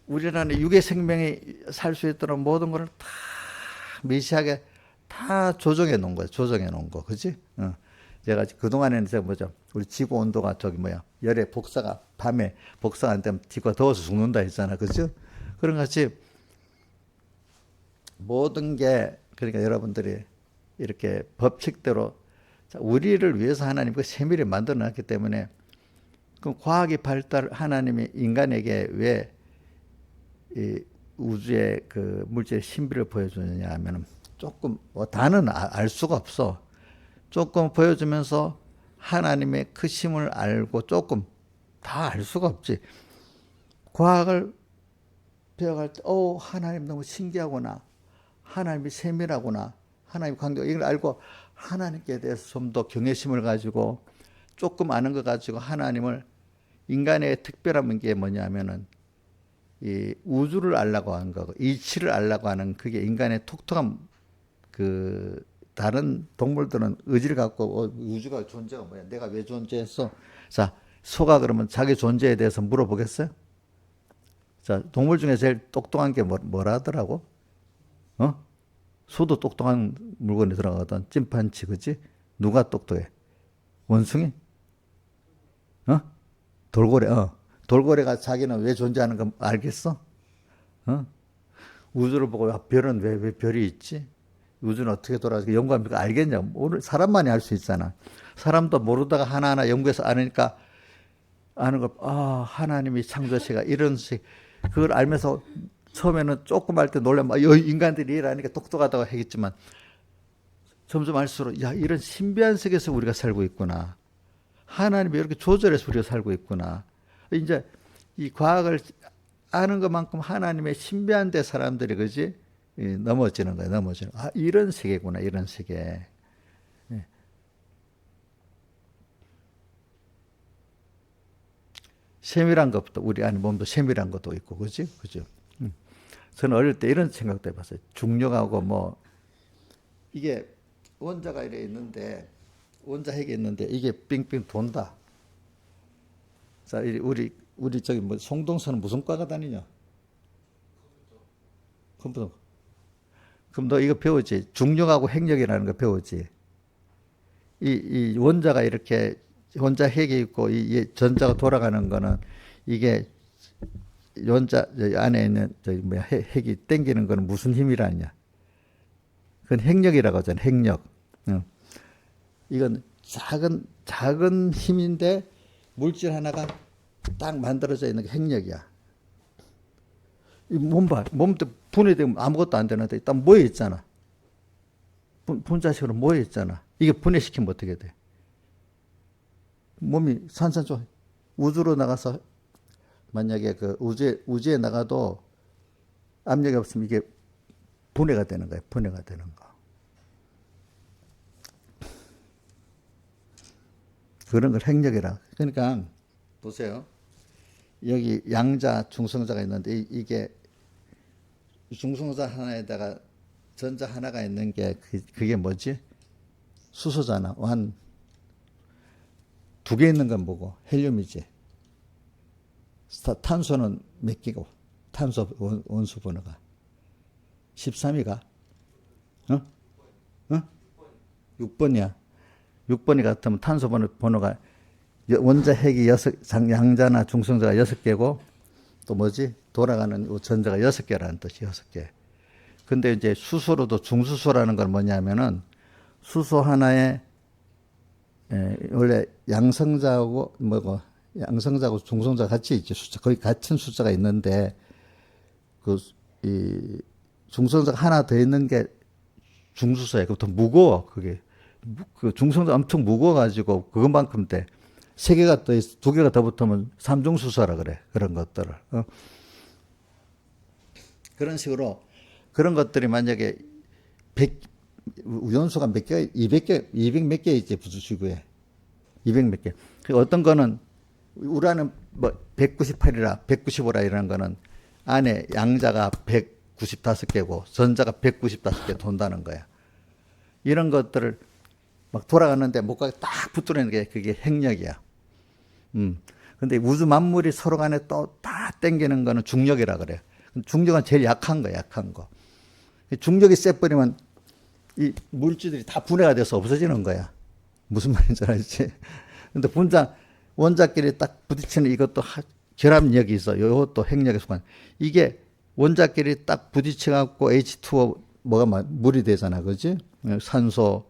우리라는 육의 생명이 살 수 있도록 모든 것을 다 미시하게 다 조정해 놓은 거야. 조정해 놓은 거. 그지? 제가 그동안에는 제가 뭐죠? 우리 지구 온도가 열에 복사가 밤에 복사가 안 되면 지구가 더워서 죽는다 했잖아. 그죠? 그런 같이 모든 게 그러니까 여러분들이 이렇게 법칙대로 우리를 위해서 하나님 그 세밀히 만들어 놨기 때문에 그 과학이 발달 하나님이 인간에게 왜 이 우주의 그 물질의 신비를 보여주느냐 하면은 조금 다는 알 수가 없어. 조금 보여주면서 하나님의 크심을 알고 조금 다 알 수가 없지. 과학을 배워갈 때 하나님 너무 신기하구나. 하나님이 세밀하구나. 하나님 관계 이걸 알고 하나님께 대해서 좀 더 경외심을 가지고 조금 아는 거 가지고 하나님을 인간의 특별한 게 뭐냐면은 이 우주를 알라고 하는 거고 이치를 알라고 하는 그게 인간의 톡톡한 그 다른 동물들은 의지를 갖고 우주가 존재가 뭐야? 내가 왜 존재했어? 자, 소가 그러면 자기 존재에 대해서 물어보겠어요? 자, 동물 중에 제일 똑똑한 게 뭐라 하더라고? 소도 똑똑한 물건이 들어가거든. 찜판치, 그치? 누가 똑똑해? 원숭이? 돌고래, 돌고래가 자기는 왜 존재하는 거 알겠어? 우주를 보고, 별은 왜 별이 있지? 우주는 어떻게 돌아가지? 연구합니까? 알겠냐? 사람만이 알 수 있잖아. 사람도 모르다가 하나하나 연구해서 아니까, 아는 걸, 하나님이 창조시가 이런 식, 그걸 알면서 처음에는 조금 할 때 놀라면 인간들이 이러니까 똑똑하다고 하겠지만 점점 알수록 이런 신비한 세계에서 우리가 살고 있구나. 하나님이 이렇게 조절해서 우리가 살고 있구나. 이제 이 과학을 아는 것만큼 하나님의 신비한 데 사람들이 그지 넘어지는 거야. 넘어지는. 이런 세계구나. 이런 세계. 세밀한 것도 우리 안에 몸도 세밀한 것도 있고 그지? 그죠? 저는 어릴 때 이런 생각도 해봤어요. 중력하고 이게 원자가 이래 있는데 원자 핵이 있는데 이게 빙빙 돈다. 자, 우리 저기 송동선은 무슨 과가 다니냐? 컴퓨터. 그럼 너 이거 배우지? 중력하고 핵력이라는 거 배우지? 이 원자가 이렇게 원자 핵이 있고 이 전자가 돌아가는 거는 이게 원자 안에 있는 핵이 땡기는 거는 무슨 힘이라냐? 그건 핵력이라고 하잖아요. 핵력. 이건 작은 힘인데 물질 하나가 딱 만들어져 있는 게 핵력이야. 이 몸 봐. 몸도 분해되면 아무것도 안 되는데 딱 모여 있잖아. 분자식으로 모여 있잖아. 이게 분해시키면 어떻게 돼? 몸이 산산조각. 우주로 나가서 만약에 그 우주에 나가도 압력이 없으면 이게 분해가 되는 거야. 분해가 되는 거. 그런 걸 핵력이라. 그러니까 보세요. 여기 양자, 중성자가 있는데 이게 중성자 하나에다가 전자 하나가 있는 게 그게 뭐지? 수소잖아. 완. 두 개 있는 건 뭐고? 헬륨이지. 탄소는 몇 개고? 탄소 원소 번호가 13이가? 어? 어? 6번이야. 6번이 같으면 탄소 번호가 원자 핵이 양자나 중성자가 6개고 또 뭐지? 돌아가는 전자가 6개라는 뜻이 6개. 근데 이제 수소로도 중수소라는 건 뭐냐면은 수소 하나에 원래 양성자하고 뭐고 양성자하고 중성자가 같이 있지. 숫자 거의 같은 숫자가 있는데 이 중성자가 하나 더 있는 게 중수소야. 그것도 무거워. 그게 그 중성자 엄청 무거워가지고 그것만큼 돼. 세 개가 더 있어. 두 개가 더 붙으면 삼중수소라 그래. 그런 것들을. 그런 식으로 그런 것들이 만약에 100 연소가 몇 개가 200개 200 몇 개 있지 부수지구에 200 몇 개. 그 어떤 거는 우라는 뭐 198이라 195라 이런 거는 안에 양자가 195개고 전자가 195개 돈다는 거야. 이런 것들을 막 돌아가는데 목각에 딱 붙들어있는 게 그게 핵력이야. 근데 우주 만물이 서로 간에 또 다 땡기는 거는 중력이라 그래. 중력은 제일 약한 거야, 약한 거. 중력이 세버리면 이 물질들이 다 분해가 돼서 없어지는 거야. 무슨 말인지 알지? 근데 원자끼리 딱 부딪히는 이것도 결합력이 있어. 이것도 핵력에 속한. 이게 원자끼리 딱 부딪혀갖고 H2O 뭐가 물이 되잖아. 그지? 산소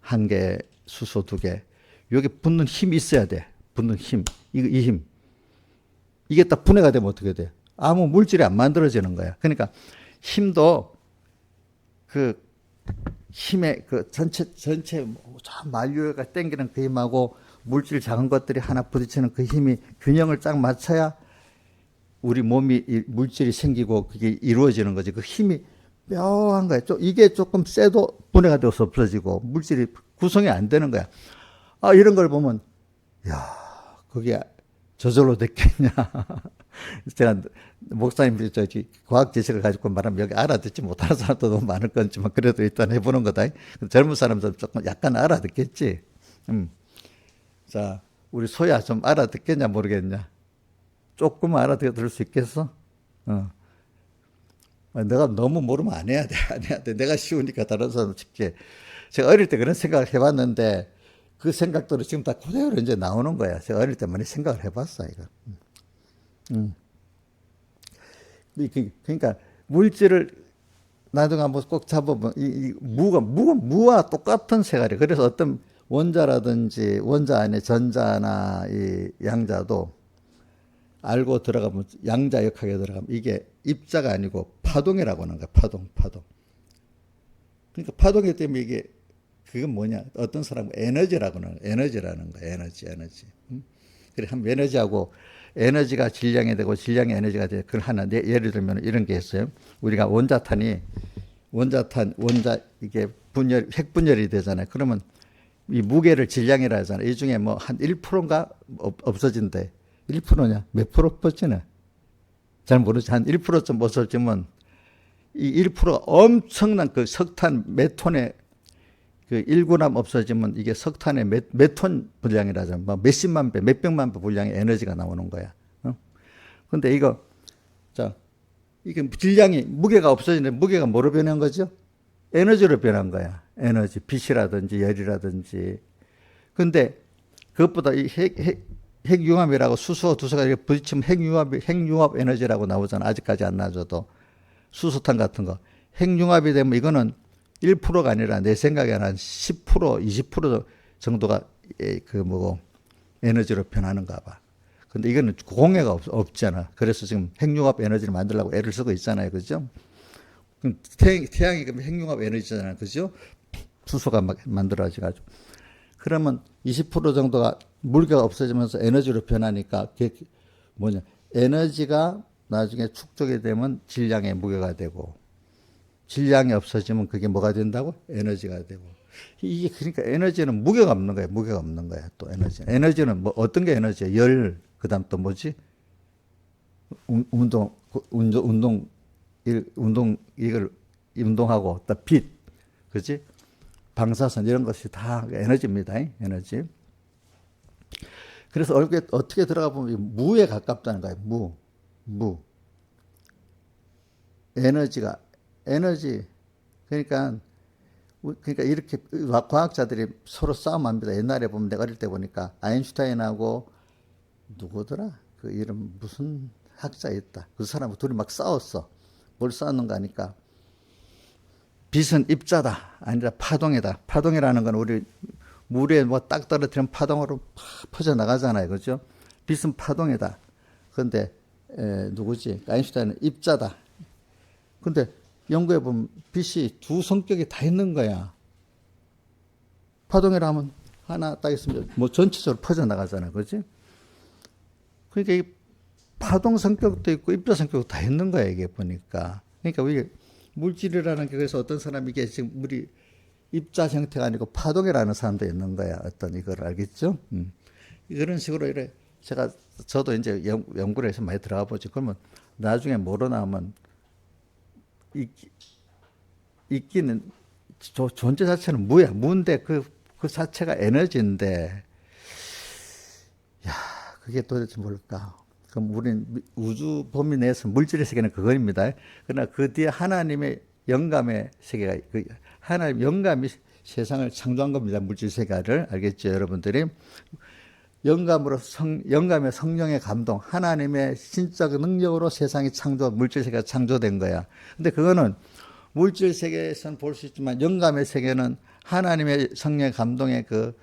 한 개, 수소 두 개. 여기 붙는 힘이 있어야 돼. 붙는 힘. 이 힘. 이게 딱 분해가 되면 어떻게 돼? 아무 물질이 안 만들어지는 거야. 그러니까 힘도 그 힘의 그 전체 만류가 땡기는 그 힘하고 물질 작은 것들이 하나 부딪히는 그 힘이 균형을 쫙 맞춰야 우리 몸이 물질이 생기고 그게 이루어지는 거지. 그 힘이 묘한 거야. 이게 조금 세도 분해가 돼서 없어지고 물질이 구성이 안 되는 거야. 아, 이런 걸 보면, 야, 그게 저절로 됐겠냐. 제가 목사님 과학 지식을 가지고 말하면 여기 알아듣지 못하는 사람도 너무 많을 건지만 그래도 일단 해보는 거다. 젊은 사람들 조금 약간 알아듣겠지. 자, 우리 소야 좀 알아듣겠냐 모르겠냐. 조금 알아들을 수 있겠어? 내가 너무 모르면 안 해야 돼. 안 해야 돼. 내가 쉬우니까 다른 사람 쉽게. 제가 어릴 때 그런 생각을 해봤는데 그 생각들은 지금 다 그대로 이제 나오는 거야. 제가 어릴 때 많이 생각을 해봤어, 이거. 그러니까 물질을 나중에 한번 꼭 잡아보면 무와 똑같은 색깔이에요. 그래서 어떤 원자라든지 원자 안에 전자나 이 양자도 알고 들어가면 양자역학에 들어가면 이게 입자가 아니고 파동이라고 하는 거야. 파동. 그러니까 파동이기 때문에 이게 그건 뭐냐? 어떤 사람은 에너지라고 하는 거야. 에너지라는 거야. 에너지. 그래 한 에너지하고 에너지가 질량이 되고 질량이 에너지가 돼. 그걸 하나 예를 들면 이런 게 있어요. 우리가 원자 이게 핵 분열이 되잖아요. 그러면 이 무게를 질량이라 하잖아요. 이 중에 뭐 한 1%인가 없어진대. 1%냐? 몇 프로 없어지나? 잘 모르지. 한 1%쯤 없어지면 이 1%가 엄청난 그 석탄 몇 톤의 그 1g 없어지면 이게 석탄의 몇 톤 분량이라잖아. 뭐 몇십만 배, 몇백만 배 분량의 에너지가 나오는 거야. 근데 이게 질량이, 무게가 없어지는데 무게가 뭐로 변한 거죠? 에너지로 변한 거야. 에너지, 빛이라든지 열이라든지. 근데 그것보다 이 핵융합이라고 수소 두소가 이렇게 부딪히면 핵융합 에너지라고 나오잖아. 아직까지 안 나와줘도. 수소탄 같은 거. 핵융합이 되면 이거는 1%가 아니라 내 생각에 한 10%, 20% 정도가 에너지로 변하는가 봐. 근데 이거는 공해가 없잖아. 그래서 지금 핵융합 에너지를 만들려고 애를 쓰고 있잖아요. 그죠? 그럼 태양이 그럼 핵융합 에너지잖아요. 그죠? 수소가 막 만들어지가지고. 그러면 20% 정도가 물기가 없어지면서 에너지로 변하니까 그게 뭐냐. 에너지가 나중에 축적이 되면 질량의 무게가 되고, 질량이 없어지면 그게 뭐가 된다고? 에너지가 되고. 이게 그러니까 에너지는 무게가 없는 거야. 무게가 없는 거야. 또 에너지는 뭐 어떤 게 에너지야? 열, 그다음 또 뭐지? 이걸 운동하고 또 빛, 그지? 방사선 이런 것이 다 에너지입니다. 에너지. 그래서 어떻게 들어가 보면 무에 가깝다는 거예요. 무. 에너지. 그러니까 이렇게 과학자들이 서로 싸움합니다. 옛날에 보면 내가 어릴 때 보니까 아인슈타인하고 누구더라? 그 이름 무슨 학자 있다. 그 사람 둘이 막 싸웠어. 뭘 싸웠는가 하니까 빛은 입자다. 아니라 파동이다. 파동이라는 건 우리 물에 뭐 딱 떨어뜨리면 파동으로 퍼져 나가잖아요. 그죠? 빛은 파동이다. 그런데 누구지? 아인슈타인은 입자다. 근데 연구해 보면 빛이 두 성격이 다 있는 거야. 파동이라면 하나 딱 있으면 뭐 전체적으로 퍼져 나가잖아요. 그지? 그러니까 이 파동 성격도 있고 입자 성격도 다 있는 거야. 이게 보니까. 그러니까 우리 물질이라는 게 그래서 어떤 사람이 이게 지금 우리 입자 형태가 아니고 파동이라는 사람도 있는 거야. 어떤 이걸 알겠죠? 이런 식으로 이래 저도 이제 연구를 해서 많이 들어가 보지. 그러면 나중에 뭐로 나오면 있기는 존재 자체는 무야. 무인데 그 자체가 에너지인데, 야, 그게 도대체 뭘까? 그럼 우리는 우주 범위 내에서 물질의 세계는 그거입니다. 그러나 그 뒤에 하나님의 영감의 세계가, 하나님 영감이 세상을 창조한 겁니다. 물질 세계를. 알겠죠, 여러분들이? 영감의 성령의 감동, 하나님의 신적 능력으로 세상이 물질 세계가 창조된 거야. 근데 그거는 물질 세계에서는 볼 수 있지만 영감의 세계는 하나님의 성령의 감동의 그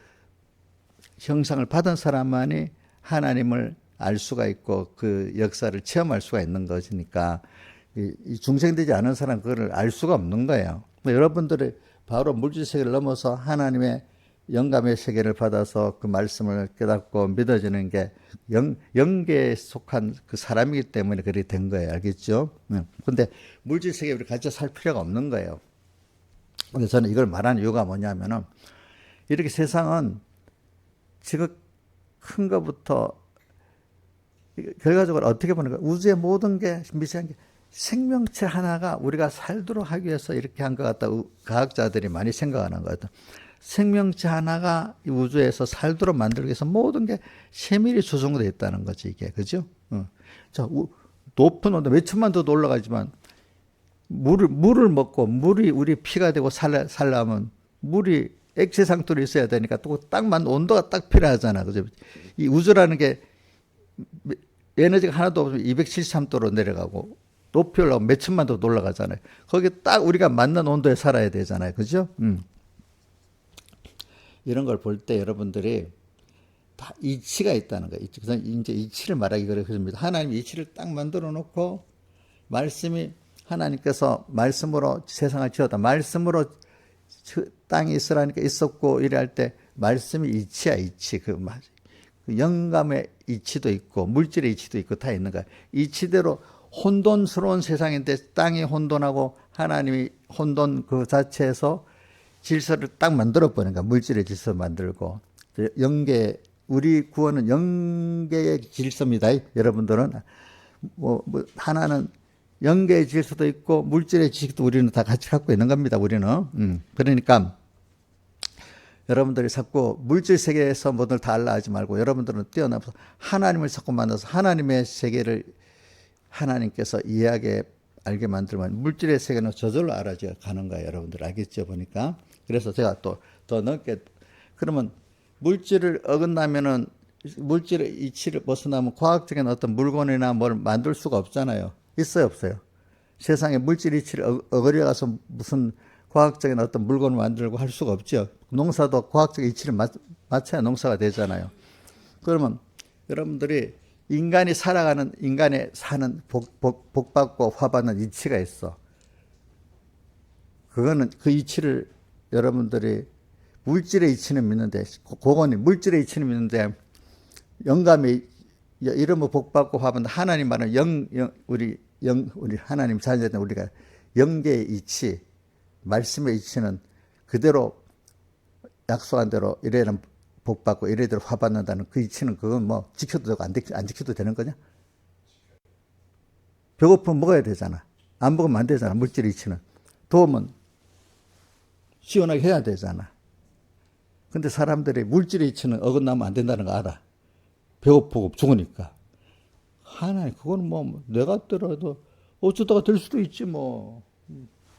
형상을 받은 사람만이 하나님을 알 수가 있고 그 역사를 체험할 수가 있는 것이니까 이 중생되지 않은 사람은 그걸 알 수가 없는 거예요. 여러분들이 바로 물질 세계를 넘어서 하나님의 영감의 세계를 받아서 그 말씀을 깨닫고 믿어지는 게 영계에 속한 그 사람이기 때문에 그렇게 된 거예요. 알겠죠? 근데 물질 세계에 우리 같이 살 필요가 없는 거예요. 근데 저는 이걸 말하는 이유가 뭐냐면은 이렇게 세상은 지금 큰 것부터 결과적으로 어떻게 보는 거예요? 우주의 모든 게 미세한 게 생명체 하나가 우리가 살도록 하기 위해서 이렇게 한 것 같다. 과학자들이 많이 생각하는 것 같다. 생명체 하나가 이 우주에서 살도록 만들기 위해서 모든 게 세밀히 조성되어 있다는 거지, 이게. 그죠? 자, 높은 온도 몇 천만 도도 올라가지만 물을 먹고 물이 우리 피가 되고 살려면 물이 액체 상태로 있어야 되니까 또 딱 맞는 온도가 딱 필요하잖아. 그죠? 이 우주라는 게 에너지가 하나도 없으면 273도로 내려가고 높이 올라가면 몇 천만 도도 올라가잖아요. 거기 딱 우리가 맞는 온도에 살아야 되잖아요. 그죠? 이런 걸 볼 때 여러분들이 다 이치가 있다는 거예요. 그래서 이제 이치를 말하기 그렇습니다. 하나님이 이치를 딱 만들어 놓고 말씀이 하나님께서 말씀으로 세상을 지었다. 말씀으로 땅이 있으라니까 있었고 이래 할 때 말씀이 이치야, 이치. 그 영감의 이치도 있고 물질의 이치도 있고 다 있는 거야. 이치대로 혼돈스러운 세상인데 땅이 혼돈하고 하나님이 혼돈 그 자체에서 질서를 딱 만들어 버린 거야. 물질의 질서 만들고 우리 구원은 영계의 질서입니다. 여러분들은 하나는 영계의 질서도 있고 물질의 지식도 우리는 다 같이 갖고 있는 겁니다. 우리는 그러니까 여러분들이 자꾸 물질 세계에서 뭐들 다 알라 하지 말고 여러분들은 뛰어나서 하나님을 자꾸 만나서 하나님의 세계를 하나님께서 알게 만들면 물질의 세계는 저절로 알아져 가는 거예요. 여러분들 알겠죠? 보니까. 그래서 제가 또 더 넓게 그러면 물질을 어긋나면은 물질의 이치를 벗어나면 과학적인 어떤 물건이나 뭘 만들 수가 없잖아요. 있어요, 없어요? 세상에 물질 이치를 어그려가서 무슨 과학적인 어떤 물건을 만들고 할 수가 없죠. 농사도 과학적 이치를 맞춰야 농사가 되잖아요. 그러면 여러분들이 인간이 살아가는, 인간의 사는 복받고 화받는 이치가 있어. 그거는 그 이치를 여러분들이 물질의 이치는 믿는데, 그거는 물질의 이치는 믿는데, 영감이 이러면 복받고 화받는 하나님 말은 우리 하나님 자녀된 우리가 영계의 이치, 말씀의 이치는 그대로 약속한 대로 이래는 복받고 이래대로 화받는다는 그 이치는 그건 뭐 지켜도 되고 안 지켜도 되는 거냐? 배고프면 먹어야 되잖아. 안 먹으면 안 되잖아. 물질의 이치는. 더우면 시원하게 해야 되잖아. 근데 사람들이 물질의 이치는 어긋나면 안 된다는 거 알아. 배고프고 죽으니까. 하나님, 그거는 뭐, 내가 들어도 어쩌다가 될 수도 있지, 뭐.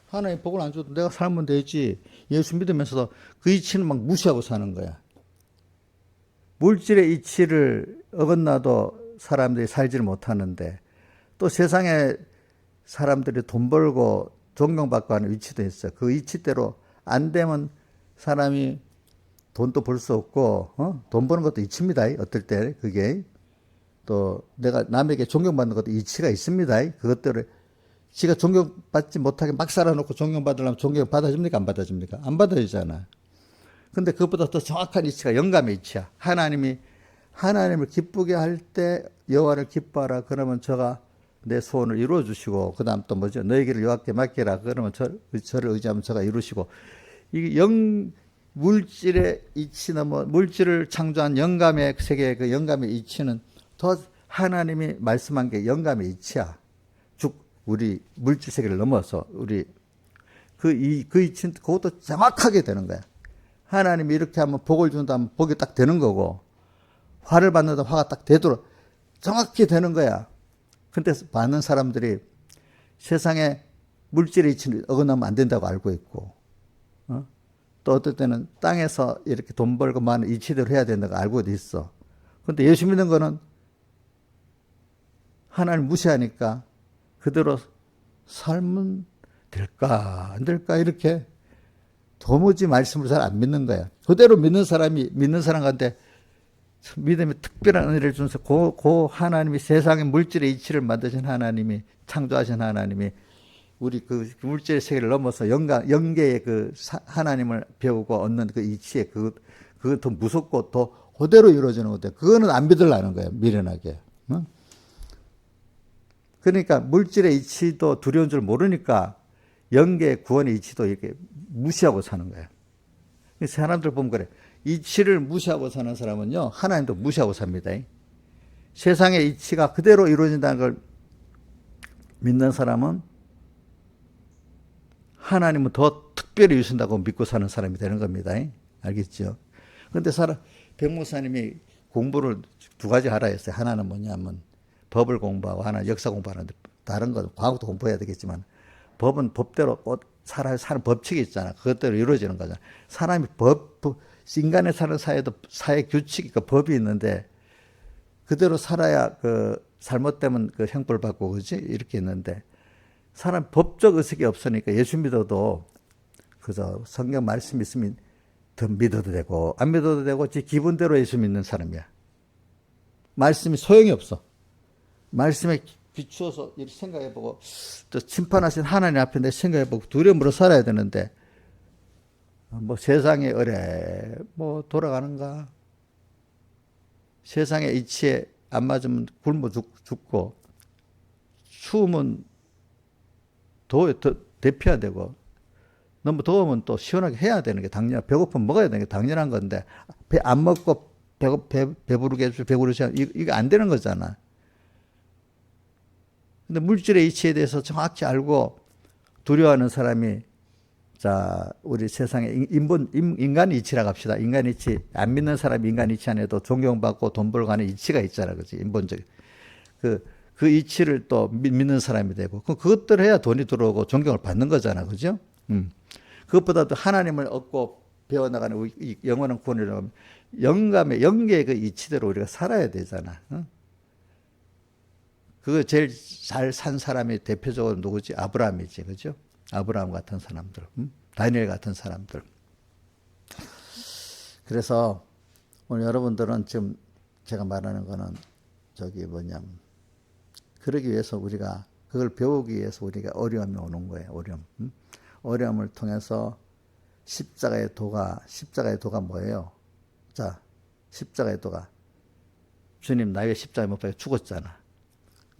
하나님 복을 안 줘도 내가 살면 되지. 예수 믿으면서도 그 이치는 막 무시하고 사는 거야. 물질의 이치를 어긋나도 사람들이 살지를 못하는데, 또 세상에 사람들이 돈 벌고 존경받고 하는 위치도 있어요. 그 이치대로 안 되면 사람이 돈도 벌 수 없고, 돈 버는 것도 이치입니다. 어떨 때, 그게. 또, 내가 남에게 존경받는 것도 이치가 있습니다. 그것들을, 지가 존경받지 못하게 막 살아놓고 존경받으려면 존경받아줍니까? 안 받아줍니까? 안 받아주잖아. 근데 그것보다 더 정확한 이치가 영감의 이치야. 하나님을 기쁘게 할 때 여호와를 기뻐하라. 그러면 저가 내 소원을 이루어 주시고, 그 다음 또 뭐죠? 너희 길을 여호와께 맡기라. 그러면 저를 의지하면 저가 이루시고. 이게 물질의 이치나 뭐 물질을 창조한 영감의 세계의 그 영감의 이치는 더 하나님이 말씀한 게 영감의 이치야. 우리 물질 세계를 넘어서 우리 그 이치는 그것도 정확하게 되는 거야. 하나님이 이렇게 하면 복을 준다면 복이 딱 되는 거고, 화를 받는다 화가 딱 되도록 정확히 되는 거야. 근데 많은 사람들이 세상에 물질의 이치를 어긋나면 안 된다고 알고 있고, 또 어떨 때는 땅에서 이렇게 돈 벌고 많은 이치대로 해야 된다고 알고도 있어. 근데 예수 믿는 거는 하나님 무시하니까 그대로 살면 될까 안 될까 이렇게 도무지 말씀을 잘 안 믿는 거야. 그대로 믿는 사람 가운데 믿음의 특별한 은혜를 주면서 그 하나님이 세상의 물질의 이치를 만드신 하나님이, 창조하신 하나님이 우리 그 물질의 세계를 넘어서 영계의 그 하나님을 배우고 얻는 그 이치에 그거 더 무섭고 더 그대로 이루어지는 건데, 그거는 안 믿으려는 거예요. 미련하게. 그러니까 물질의 이치도 두려운 줄 모르니까 영계의 구원의 이치도 이렇게 무시하고 사는 거예요. 사람들 보면 그래. 이치를 무시하고 사는 사람은요, 하나님도 무시하고 삽니다. 세상의 이치가 그대로 이루어진다는 걸 믿는 사람은 하나님은 더 특별히 주신다고 믿고 사는 사람이 되는 겁니다. 알겠죠? 근데 백목사님이 공부를 두 가지 하라 했어요. 하나는 뭐냐면 법을 공부하고 하나는 역사 공부하는데, 다른 건 과학도 공부해야 되겠지만 법은 법대로 사는 법칙이 있잖아. 그것대로 이루어지는 거잖아. 사람이 인간의 사는 사회도 사회 규칙이, 그 법이 있는데 그대로 살아야 잘못되면 형벌 받고 그지 이렇게 있는데, 사람 법적 의식이 없으니까 예수 믿어도 그저 성경 말씀 있으면 더 믿어도 되고 안 믿어도 되고 지 기분대로 예수 믿는 사람이야. 말씀이 소용이 없어. 말씀에 비추어서 이렇게 생각해보고 또 심판하신 하나님 앞에 내 생각해보고 두려움으로 살아야 되는데, 뭐 세상에 뭐 돌아가는가, 세상의 이치에 안 맞으면 굶어 죽고, 추우면 대피해야 되고, 너무 더우면 또 시원하게 해야 되는 게 당연한, 배고프면 먹어야 되는 게 당연한 건데, 배 안 먹고 배부르게 해주고 배부르지 이거 안 되는 거잖아. 근데 물질의 이치에 대해서 정확히 알고 두려워하는 사람이, 자, 우리 세상에 인간 이치라고 합시다. 인간 이치, 안 믿는 사람이 인간 이치 안에도 존경받고 돈 벌고 하는 이치가 있잖아. 그치? 인본적. 그 이치를 또 믿는 사람이 되고, 그것들을 해야 돈이 들어오고 존경을 받는 거잖아. 그죠? 그것보다도 하나님을 얻고 배워나가는 영원한 구원이라고 하면 영계의 그 이치대로 우리가 살아야 되잖아. 그거 제일 잘 산 사람이 대표적으로 누구지? 아브라함이지. 그죠? 아브라함 같은 사람들, 다니엘 같은 사람들. 그래서 오늘 여러분들은 지금 제가 말하는 거는 저기 뭐냐면 그러기 위해서 우리가 그걸 배우기 위해서 우리가 어려움이 오는 거예요. 어려움. 어려움을 통해서 십자가의 도가 뭐예요? 자, 십자가의 도가 주님 나의 십자가에 못 박혀 죽었잖아.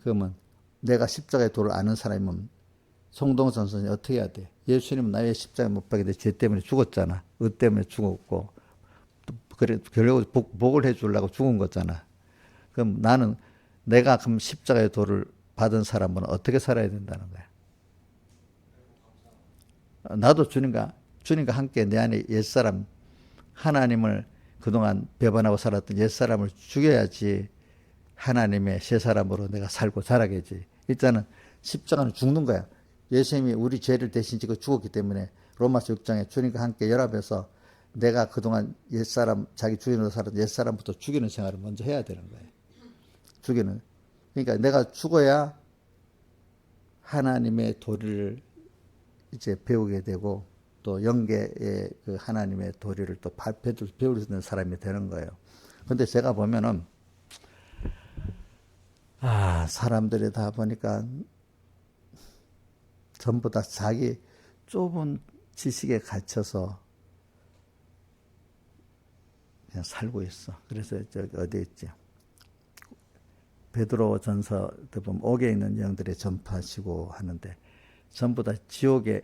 그러면 내가 십자가의 도를 아는 사람이면 송동선 선생이 어떻게 해야 돼? 예수님은 나의 십자가에 못 박혀 죄 때문에 죽었잖아. 의 때문에 죽었고 그래 결국 복을 해주려고 죽은 거잖아. 그럼 나는 내가 그럼 십자가의 도를 받은 사람은 어떻게 살아야 된다는 거야? 나도 주님과 함께 내 안에 옛사람 하나님을 그동안 배반하고 살았던 옛사람을 죽여야지 하나님의 새 사람으로 내가 살고 자라겠지. 일단은 십자가는 죽는 거야. 예수님이 우리 죄를 대신 지고 죽었기 때문에 로마서 6장에 주님과 함께 연합해서 내가 그동안 옛사람 자기 주인으로 살았던 옛사람부터 죽이는 생활을 먼저 해야 되는 거예요. 죽이는. 그러니까 내가 죽어야 하나님의 도리를 이제 배우게 되고 또 영계의 그 하나님의 도리를 또 배울 수 있는 사람이 되는 거예요. 근데 제가 보면은 사람들이 다 보니까 전부 다 자기 좁은 지식에 갇혀서 그냥 살고 있어. 그래서 저기 어디 있지? 베드로 전서 보면 옥에 있는 영들의 전파하시고 하는데 전부 다 지옥에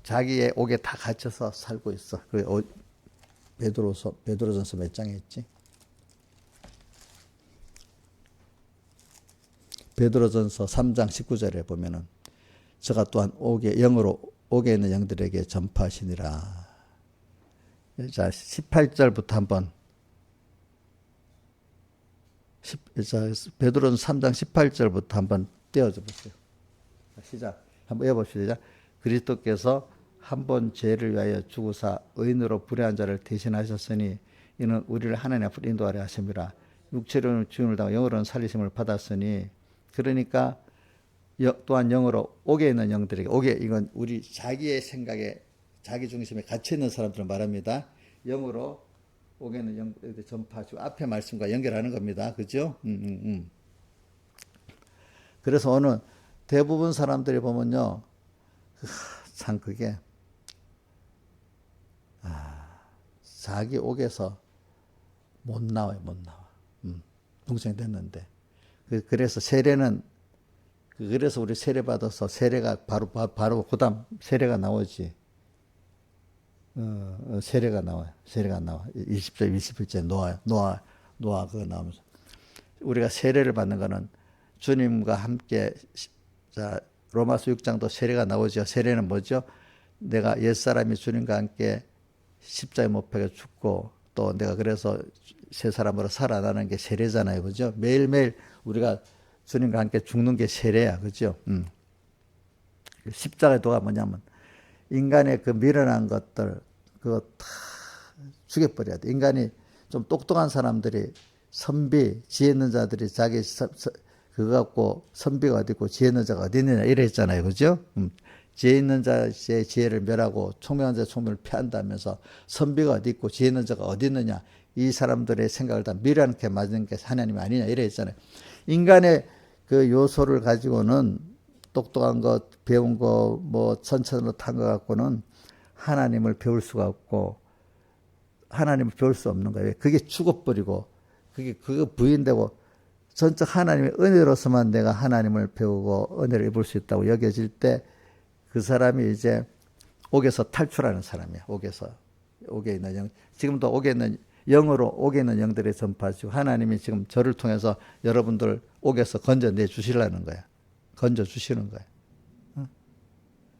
자기의 옥에 다 갇혀서 살고 있어. 그 베드로전서 몇 장에 있지? 베드로전서 3장 19절에 보면은 저가 또한 영으로 옥에 있는 영들에게 전파하시니라. 자, 18절부터 한번 베드로전서 3장 18절부터 한번 떼어줘 보세요. 시작. 한번 읽어봅시다. 그리스도께서 한 번 죄를 위하여 죽으사 의인으로 불의한 자를 대신하셨으니 이는 우리를 하나님 앞으로 인도하려 하심이라. 육체로는 죽음을 당하고 영으로는 살리심을 받았으니 그러니까 또한 영으로 옥에 있는 영들에게 이건 우리 자기의 생각에 자기 중심에 갇혀 있는 사람들을 말합니다. 영으로 옥에 있는 영들에게 전파하시고 앞에 말씀과 연결하는 겁니다. 그죠? 그래서 오늘 대부분 사람들이 보면요. 참 그게 자기 옥에서 못 나와. 동생이 됐는데 그래서 세례는 그래서 우리 세례 받아서 세례가 바로 그다음 세례가 나오지. 세례가 나와. 20절 21절 노아 그거 나오면서 우리가 세례를 받는 거는 주님과 함께 자 로마서 6장도 세례가 나오죠. 세례는 뭐죠? 내가 옛사람이 주님과 함께 십자가에 못 박혀 죽고 또 내가 그래서 새 사람으로 살아나는 게 세례잖아요. 그죠? 매일매일 우리가 주님과 함께 죽는 게 세례야. 그죠? 십자가의 도가 뭐냐면 인간의 그 미련한 것들 그거 다 죽여버려야 돼. 인간이 좀 똑똑한 사람들이 선비, 지혜 있는 자들이 자기 그거 갖고 선비가 어디 있고 지혜 있는 자가 어디 있느냐 이랬잖아요. 그죠? 지혜 있는 자의 지혜를 멸하고 총명한 자의 총명을 피한다면서 선비가 어디 있고 지혜 있는 자가 어디 있느냐 이 사람들의 생각을 다 미련하게 맞는 게 하나님이 아니냐 이랬잖아요. 인간의 그 요소를 가지고는 똑똑한 것, 배운 거, 뭐 천천으로 탄 것 갖고는 하나님을 배울 수가 없고 하나님을 배울 수 없는 거예요. 그게 죽어버리고 그거 부인되고 전적 하나님의 은혜로서만 내가 하나님을 배우고 은혜를 입을 수 있다고 여겨질 때 그 사람이 이제 옥에서 탈출하는 사람이야. 옥에 있는 영. 지금도 옥에 있는 영으로 옥에 있는 영들의 전파하시고 하나님이 지금 저를 통해서 여러분들 옥에서 건져내 주시려는 거야. 건져 주시는 거야.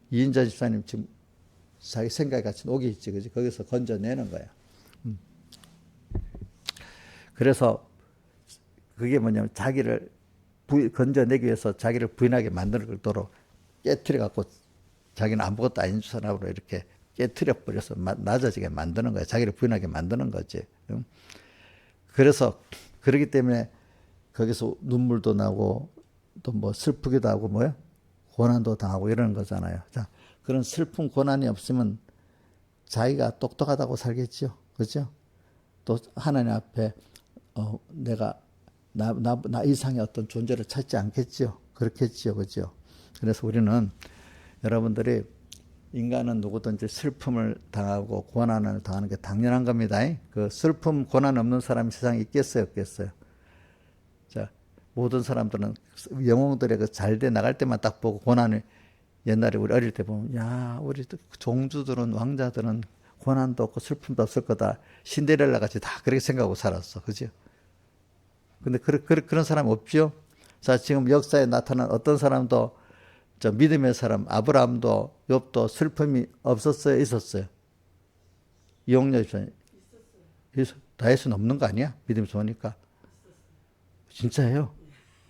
이인자 집사님 지금 자기 생각에 갇힌 옥이 있지, 그지? 거기서 건져내는 거야. 그래서 그게 뭐냐면 자기를 건져내기 위해서 자기를 부인하게 만들도록 깨트려 갖고 자기는 아무것도 아닌 사람으로 이렇게 깨트려 버려서 낮아지게 만드는 거야. 자기를 부인하게 만드는 거지. 그래서 그렇기 때문에 거기서 눈물도 나고 또 뭐 슬프기도 하고 뭐요? 고난도 당하고 이러는 거잖아요. 자, 그런 슬픈 고난이 없으면 자기가 똑똑하다고 살겠죠. 그죠? 또 하나님 앞에 내가 나 이상의 어떤 존재를 찾지 않겠지요. 그렇겠지요. 그죠? 그래서 우리는 여러분들이 인간은 누구든지 슬픔을 당하고 고난을 당하는 게 당연한 겁니다. 그 슬픔, 고난 없는 사람이 세상에 있겠어요, 없겠어요? 자, 모든 사람들은 영웅들의 그 잘 돼 나갈 때만 딱 보고 고난을 옛날에 우리 어릴 때 보면 야, 우리 종주들은 왕자들은 고난도 없고 슬픔도 없을 거다. 신데렐라 같이 다 그렇게 생각하고 살았어. 그죠? 근데 그런 사람 없죠? 자, 지금 역사에 나타난 어떤 사람도 저 믿음의 사람 아브라함도 욥도 슬픔이 없었어요, 있었어요? 이용렬 집사님 다윗은 없는 거 아니야? 믿음이 좋으니까. 진짜예요?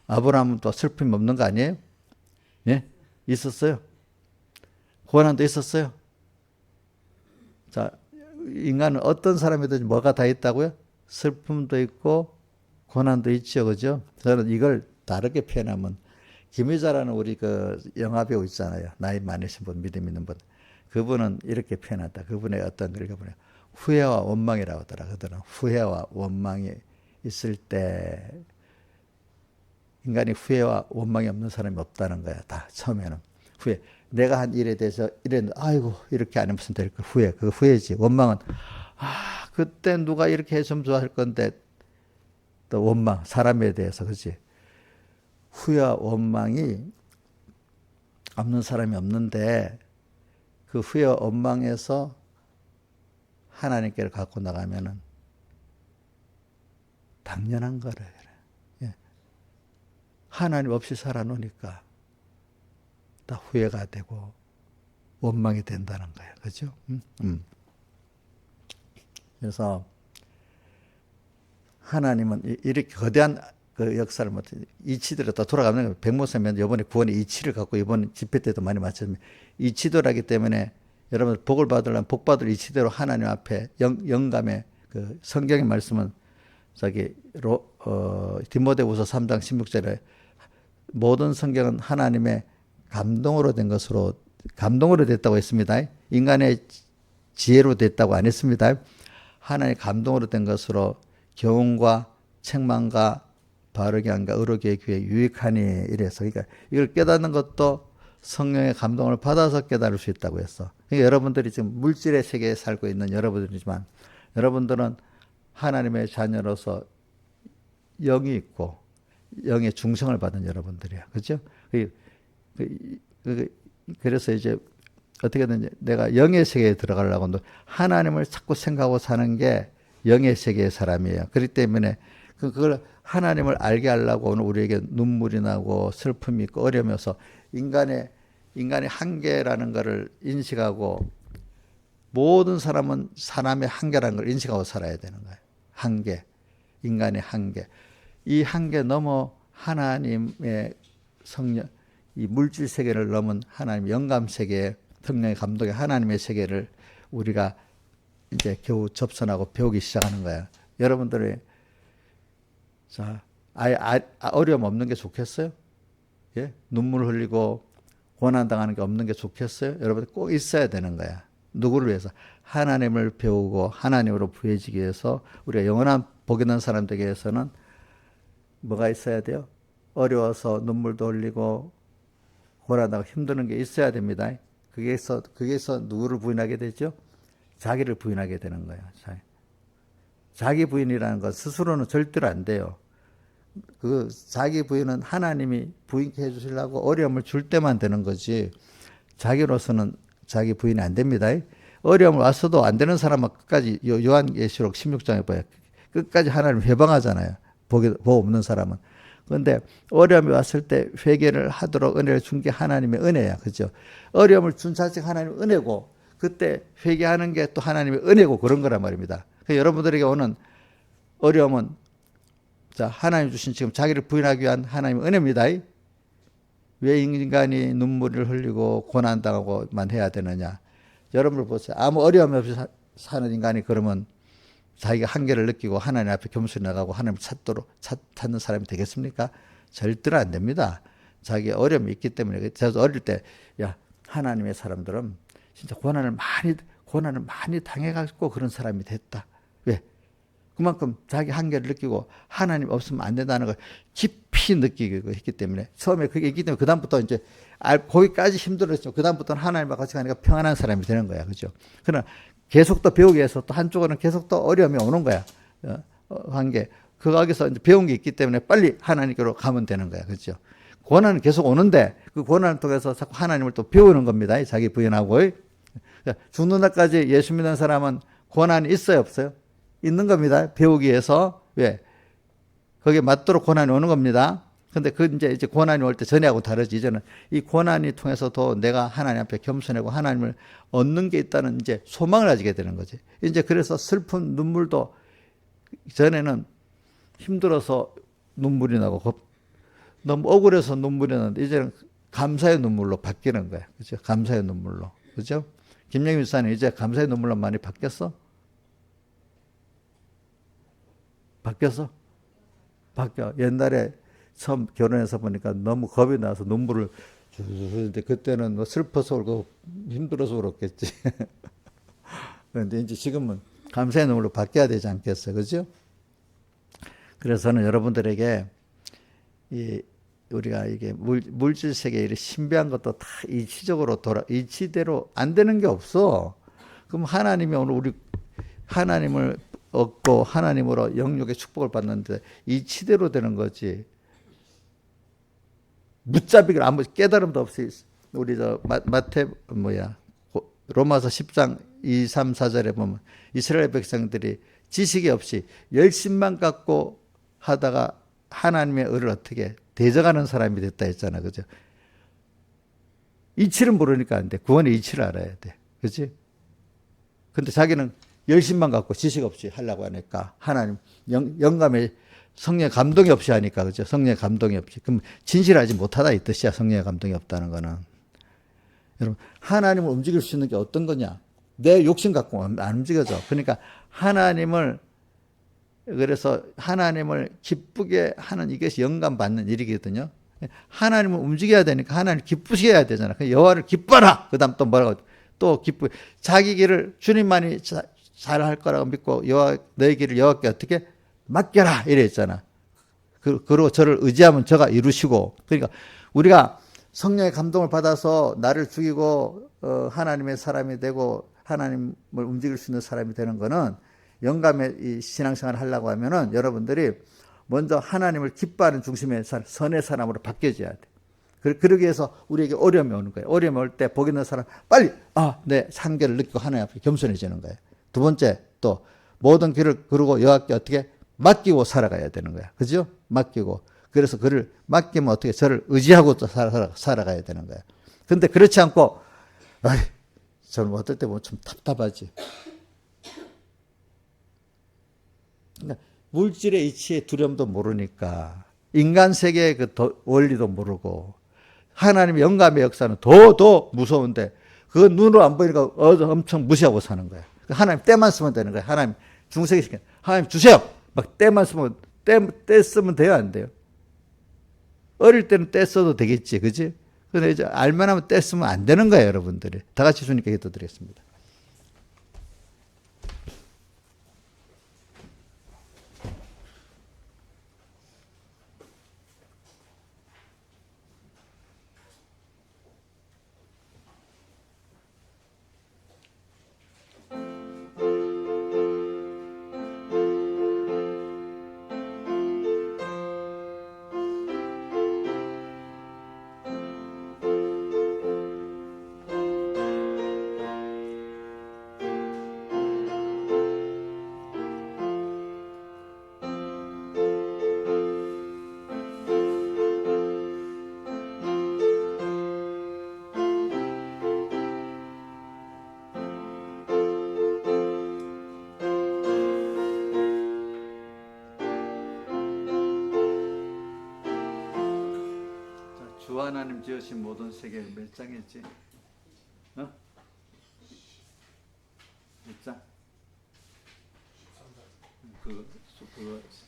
아브라함은 또 슬픔이 없는 거 아니에요? 예? 있었어요. 고난도 있었어요. 자, 인간은 어떤 사람이든지 뭐가 다 있다고요? 슬픔도 있고 고난도 있죠, 그죠? 저는 이걸 다르게 표현하면 김희자라는 우리 그 영화배우 있잖아요. 나이 많으신 분, 믿음 있는 분. 그분은 이렇게 표현한다. 그분의 어떤 걸 보면 후회와 원망이라고 하더라. 그들은 후회와 원망이 있을 때 인간이 후회와 원망이 없는 사람이 없다는 거야. 다 처음에는 후회. 내가 한 일에 대해서 이랬는데 아이고 이렇게 안 하면 될까 후회. 그 후회지. 원망은 아 그때 누가 이렇게 해주면 좋아할 건데 또 원망 사람에 대해서 그렇지. 후회와 원망이 없는 사람이 없는데 그 후회와 원망에서 하나님께를 갖고 나가면은 당연한 거래. 예. 하나님 없이 살아놓으니까 다 후회가 되고 원망이 된다는 거예요. 그죠? 그래서 하나님은 이렇게 거대한 그 역사를 이치도로 또 돌아가는 거예요. 백모사면 이번에 구원의 이치를 갖고 이번 집회 때도 많이 마쳤습니다. 이치도라기 때문에 여러분 복을 받으려면 복 받을 이치대로 하나님 앞에 영감의 그 성경의 말씀은 디모데후서 3장 16절에 모든 성경은 하나님의 감동으로 된 것으로 감동으로 됐다고 했습니다. 인간의 지혜로 됐다고 안 했습니다. 하나님의 감동으로 된 것으로 교훈과 책망과 바르게 함과 의로게 귀에 유익하니 이래서 그러니까 이걸 깨닫는 것도 성령의 감동을 받아서 깨달을 수 있다고 했어. 그러니까 여러분들이 지금 물질의 세계에 살고 있는 여러분들이지만 여러분들은 하나님의 자녀로서 영이 있고 영의 중성을 받은 여러분들이야. 그렇죠? 그래서 이제 어떻게든 내가 영의 세계에 들어가려고 하나님을 자꾸 생각하고 사는 게 영의 세계의 사람이에요. 그렇기 때문에 그걸 하나님을 알게 하려고 오늘 우리에게 눈물이 나고 슬픔이 있고 어려움이 어서 인간의 한계라는 것을 인식하고 모든 사람은 사람의 한계라는 걸 인식하고 살아야 되는 거예요. 한계, 인간의 한계. 이 한계 넘어 하나님의 성령, 이 물질 세계를 넘은 하나님 영감 세계, 성령의 감독의 하나님의 세계를 우리가 이제 겨우 접선하고 배우기 시작하는 거야. 여러분들이 자, 어려움 없는 게 좋겠어요? 예? 눈물 흘리고 고난 당하는 게 없는 게 좋겠어요? 여러분 꼭 있어야 되는 거야. 누구를 위해서? 하나님을 배우고 하나님으로 부해지기 위해서 우리가 영원한 복 있는 사람들에게 해서는 뭐가 있어야 돼요? 어려워서 눈물도 흘리고 고난하고 힘드는 게 있어야 됩니다. 그게서 누구를 부인하게 되죠? 자기를 부인하게 되는 거예요. 자기 부인이라는 건 스스로는 절대로 안 돼요. 그 자기 부인은 하나님이 부인케 해주시려고 어려움을 줄 때만 되는 거지 자기로서는 자기 부인이 안 됩니다. 어려움을 왔어도 안 되는 사람은 끝까지 요한계시록 16장에 봐요. 끝까지 하나님을 회방하잖아요. 복 없는 사람은. 그런데 어려움이 왔을 때 회개를 하도록 은혜를 준 게 하나님의 은혜야. 그죠? 어려움을 준 자체가 하나님의 은혜고 그때 회개하는 게 또 하나님의 은혜고 그런 거란 말입니다. 여러분들에게 오는 어려움은 자 하나님 주신 지금 자기를 부인하기 위한 하나님의 은혜입니다. 왜 인간이 눈물을 흘리고 고난당하고만 해야 되느냐. 여러분들 보세요. 아무 어려움 없이 사는 인간이 그러면 자기가 한계를 느끼고 하나님 앞에 겸손히 나가고 하나님을 찾는 사람이 되겠습니까? 절대로 안 됩니다. 자기 어려움이 있기 때문에. 저도 어릴 때 야 하나님의 사람들은 진짜 고난을 많이 당해가지고 그런 사람이 됐다. 왜? 그만큼 자기 한계를 느끼고 하나님 없으면 안 된다는 걸 깊이 느끼고 했기 때문에 처음에 그게 있기 때문에 그다음부터 이제 거기까지 힘들었죠. 그다음부터는 하나님과 같이 가니까 평안한 사람이 되는 거야. 그죠? 그러나 계속 더 배우기 위해서 또 한쪽으로는 계속 더 어려움이 오는 거야. 관계. 거기서 이제 배운 게 있기 때문에 빨리 하나님께로 가면 되는 거야. 그죠? 고난은 계속 오는데 그 고난을 통해서 자꾸 하나님을 또 배우는 겁니다. 자기 부인하고. 죽는 날까지 예수 믿는 사람은 고난이 있어요, 없어요? 있는 겁니다. 배우기 위해서. 왜? 거기에 맞도록 고난이 오는 겁니다. 근데 이제 고난이 올 때 전에하고 다르지. 이제는 이 고난이 통해서도 내가 하나님 앞에 겸손하고 하나님을 얻는 게 있다는 이제 소망을 가지게 되는 거지. 이제 그래서 슬픈 눈물도 전에는 힘들어서 눈물이 나고 너무 억울해서 눈물이 나는데 이제는 감사의 눈물로 바뀌는 거야. 그죠? 감사의 눈물로. 그죠? 김영희 목사님 이제 감사의 눈물로 많이 바뀌었어? 바뀌었어? 바뀌어. 옛날에 처음 결혼해서 보니까 너무 겁이 나서 눈물을 주는데 그때는 뭐 슬퍼서 울고 힘들어서 울었겠지. 그런데 이제 지금은 감사의 눈물로 바뀌어야 되지 않겠어요? 그죠? 그래서 저는 여러분들에게 우리가 이게 물질 세계에 이렇게 신비한 것도 다 이치대로 안 되는 게 없어. 그럼 하나님이 오늘 우리 하나님을 얻고 하나님으로 영육의 축복을 받는데 이치대로 되는 거지. 무자비를 아무 깨달음도 없이 우리 로마서 10장 2, 3, 4절에 보면 이스라엘 백성들이 지식이 없이 열심만 갖고 하다가 하나님의 의를 어떻게 대적하는 사람이 됐다 했잖아. 그죠? 이치를 모르니까 안 돼. 구원의 이치를 알아야 돼. 그지? 근데 자기는 열심만 갖고 지식 없이 하려고 하니까 하나님 영감의 성령의 감동이 없이 하니까 그죠? 성령의 감동이 없이. 그럼 진실하지 못하다 이 뜻이야. 성령의 감동이 없다는 거는. 여러분 하나님을 움직일 수 있는 게 어떤 거냐? 내 욕심 갖고 안 움직여져. 그러니까 그래서 하나님을 기쁘게 하는 이것이 영감 받는 일이거든요. 하나님을 움직여야 되니까 하나님을 기쁘시게 해야 되잖아. 여호와를 기뻐라. 그다음 또 뭐라고 또 자기 길을 주님만이 잘 할 거라고 믿고 너의 길을 여호와께 어떻게 맡겨라 이래 있잖아. 그리고 저를 의지하면 저가 이루시고. 그러니까 우리가 성령의 감동을 받아서 나를 죽이고 하나님의 사람이 되고 하나님을 움직일 수 있는 사람이 되는 거는 영감의 이 신앙생활을 하려고 하면은 여러분들이 먼저 하나님을 기뻐하는 중심의 선의 사람으로 바뀌어져야 돼. 그러기 위해서 우리에게 어려움이 오는 거예요. 어려움이 올 때 복 있는 사람 빨리 내 한계를 느끼고 하나님 앞에 겸손해지는 거예요. 두 번째 또 모든 길을 그러고 여호와께 어떻게 맡기고 살아가야 되는 거야. 그죠? 맡기고. 그래서 그를 맡기면 어떻게 저를 의지하고 또 살아가야 되는 거야. 근데 그렇지 않고 저는 어떨 때 보면 좀 답답하지. 그러니까 물질의 이치의 두려움도 모르니까 인간 세계의 그 원리도 모르고 하나님의 영감의 역사는 더 무서운데 그거 눈으로 안 보이니까 엄청 무시하고 사는 거야. 하나님 때만 쓰면 되는 거야. 하나님 중세기 시켜 하나님 주세요. 막 때만 쓰면 때 쓰면 돼요, 안 돼요? 어릴 때는 때 써도 되겠지, 그지? 근데 이제 알만하면 때 쓰면 안 되는 거예요, 여러분들이. 다 같이 주님께 기도드리겠습니다. 주 하나님 지으신 모든 세계 몇 장이지? 몇 장? 그거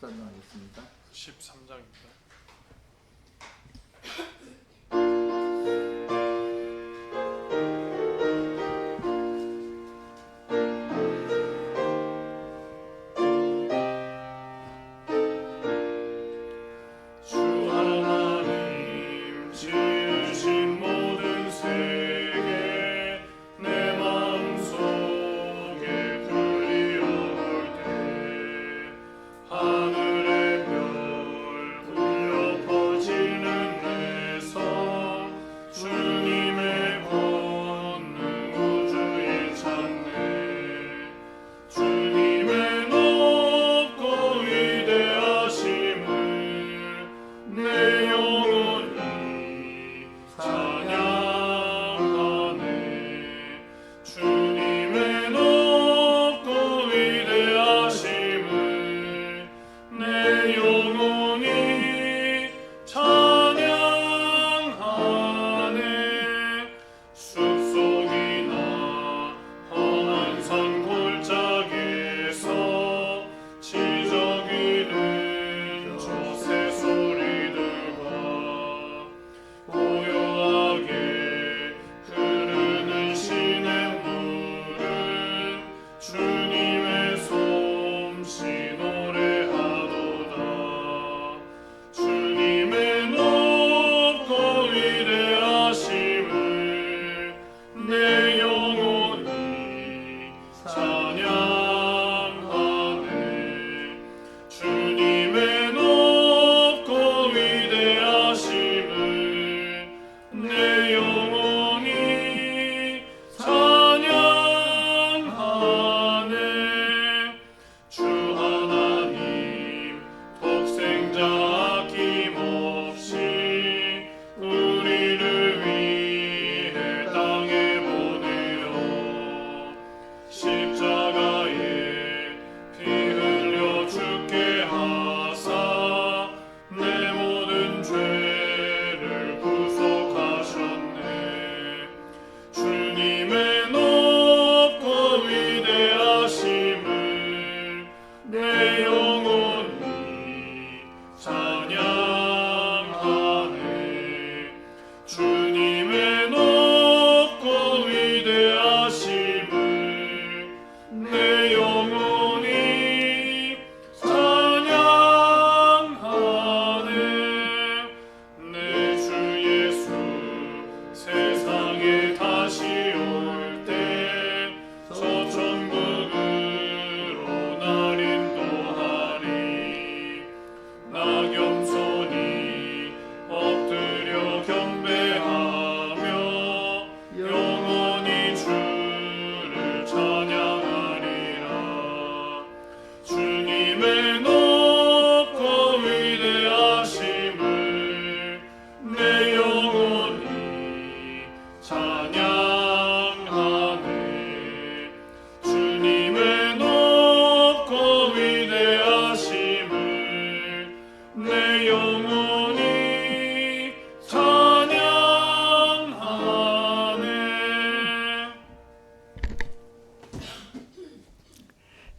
13장 하겠습니다. 13장입니다.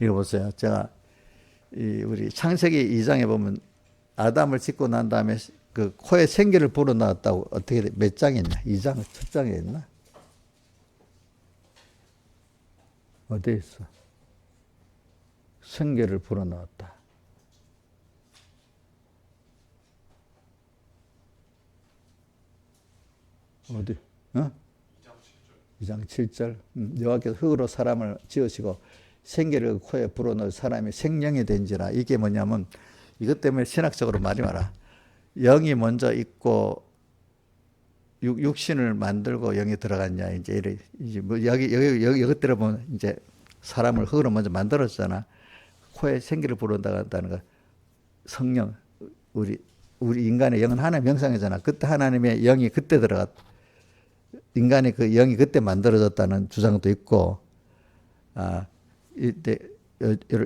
이거 보세요. 제가 우리 창세기 2장에 보면 아담을 짓고 난 다음에 그 코에 생기를 불어넣었다고 어떻게 몇 장에 있나? 2장 첫 장에 있나? 어디에 있어? 생기를 불어넣었다. 어디? 어? 2장 7절. 여호와께서 흙으로 사람을 지으시고 생기를 코에 불어넣어 사람이 생명이 된지라. 이게 뭐냐면 이것 때문에 신학적으로 말이 많아. 영이 먼저 있고 육신을 만들고 영이 들어갔냐. 이제 뭐 여기 이것대로 보면 이제 사람을 흙으로 먼저 만들었잖아. 코에 생기를 불어넣는다는 거. 성령 우리 인간의 영은 하나님의 형상이잖아. 그때 하나님의 영이 그때 들어갔. 인간의 그 영이 그때 만들어졌다는 주장도 있고, 이때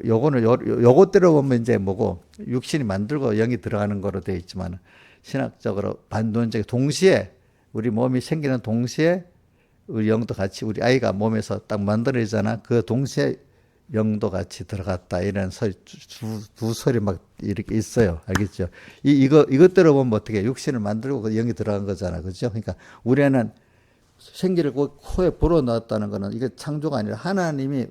요것대로 보면 이제 뭐고 육신이 만들고 영이 들어가는 거로 되어 있지만 신학적으로 반론적 동시에 우리 몸이 생기는 동시에 우리 영도 같이 우리 아이가 몸에서 딱 만들어지잖아. 그 동시에 영도 같이 들어갔다 이런 소리 두 소리 막 이렇게 있어요. 알겠죠? 이것대로 보면 어떻게 육신을 만들고 그 영이 들어간 거잖아. 그죠? 그러니까 우리는 생기를 코에 불어넣었다는 거는 이게 창조가 아니라 하나님이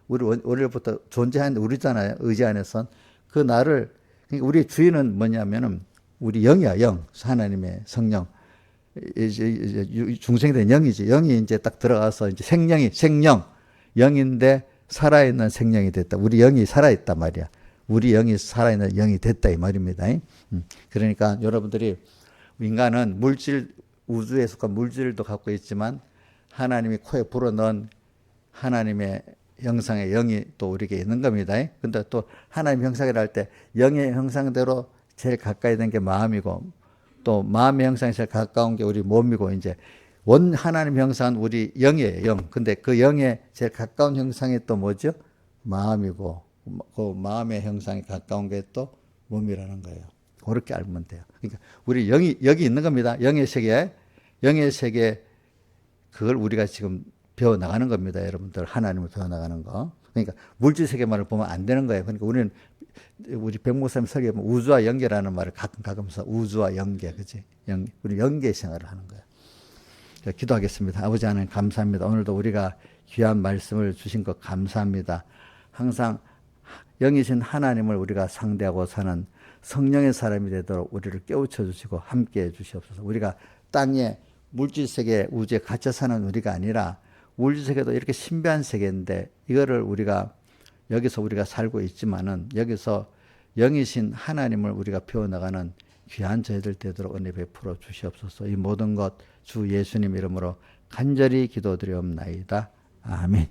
우리 원래부터 존재하는 우리잖아요. 의지 안에선. 그 나를, 그러니까 우리 주인은 뭐냐면은 우리 영이야, 영. 하나님의 성령. 이제 중생된 영이지. 영이 이제 딱 들어가서 이제 생명. 영인데 살아있는 생명이 됐다. 우리 영이 살아있단 말이야. 우리 영이 살아있는 영이 됐다. 이 말입니다. 그러니까 여러분들이 인간은 우주에 속한 물질도 갖고 있지만 하나님이 코에 불어넣은 하나님의 형상의 영이 또 우리에게 있는 겁니다. 근데 또 하나님 형상이라 할 때 영의 형상대로 제일 가까이 된 게 마음이고 또 마음의 형상이 제일 가까운 게 우리 몸이고 이제 원 하나님 형상은 우리 영이에요. 영. 근데 그 영의 제일 가까운 형상이 또 뭐죠? 마음이고 그 마음의 형상이 가까운 게 또 몸이라는 거예요. 그렇게 알면 돼요. 그러니까 우리 영이 여기 있는 겁니다. 영의 세계 그걸 우리가 지금 배워 나가는 겁니다. 여러분들 하나님을 배워 나가는 거. 그러니까 물질 세계만을 보면 안 되는 거예요. 그러니까 우리 백목사님 설교에 보면 우주와 연계라는 말을 가끔 써. 우주와 연계, 그렇지? 우리 연계 생활을 하는 거예요. 자, 기도하겠습니다. 아버지 하나님 감사합니다. 오늘도 우리가 귀한 말씀을 주신 것 감사합니다. 항상 영이신 하나님을 우리가 상대하고 사는 성령의 사람이 되도록 우리를 깨우쳐 주시고 함께해 주시옵소서. 우리가 땅에 물질세계 우주에 갇혀 사는 우리가 아니라 물질세계도 이렇게 신비한 세계인데 이거를 여기서 우리가 살고 있지만은 여기서 영이신 하나님을 우리가 배워나가는 귀한 저희들 되도록 은혜 베풀어 주시옵소서. 이 모든 것 주 예수님 이름으로 간절히 기도드리옵나이다. 아멘.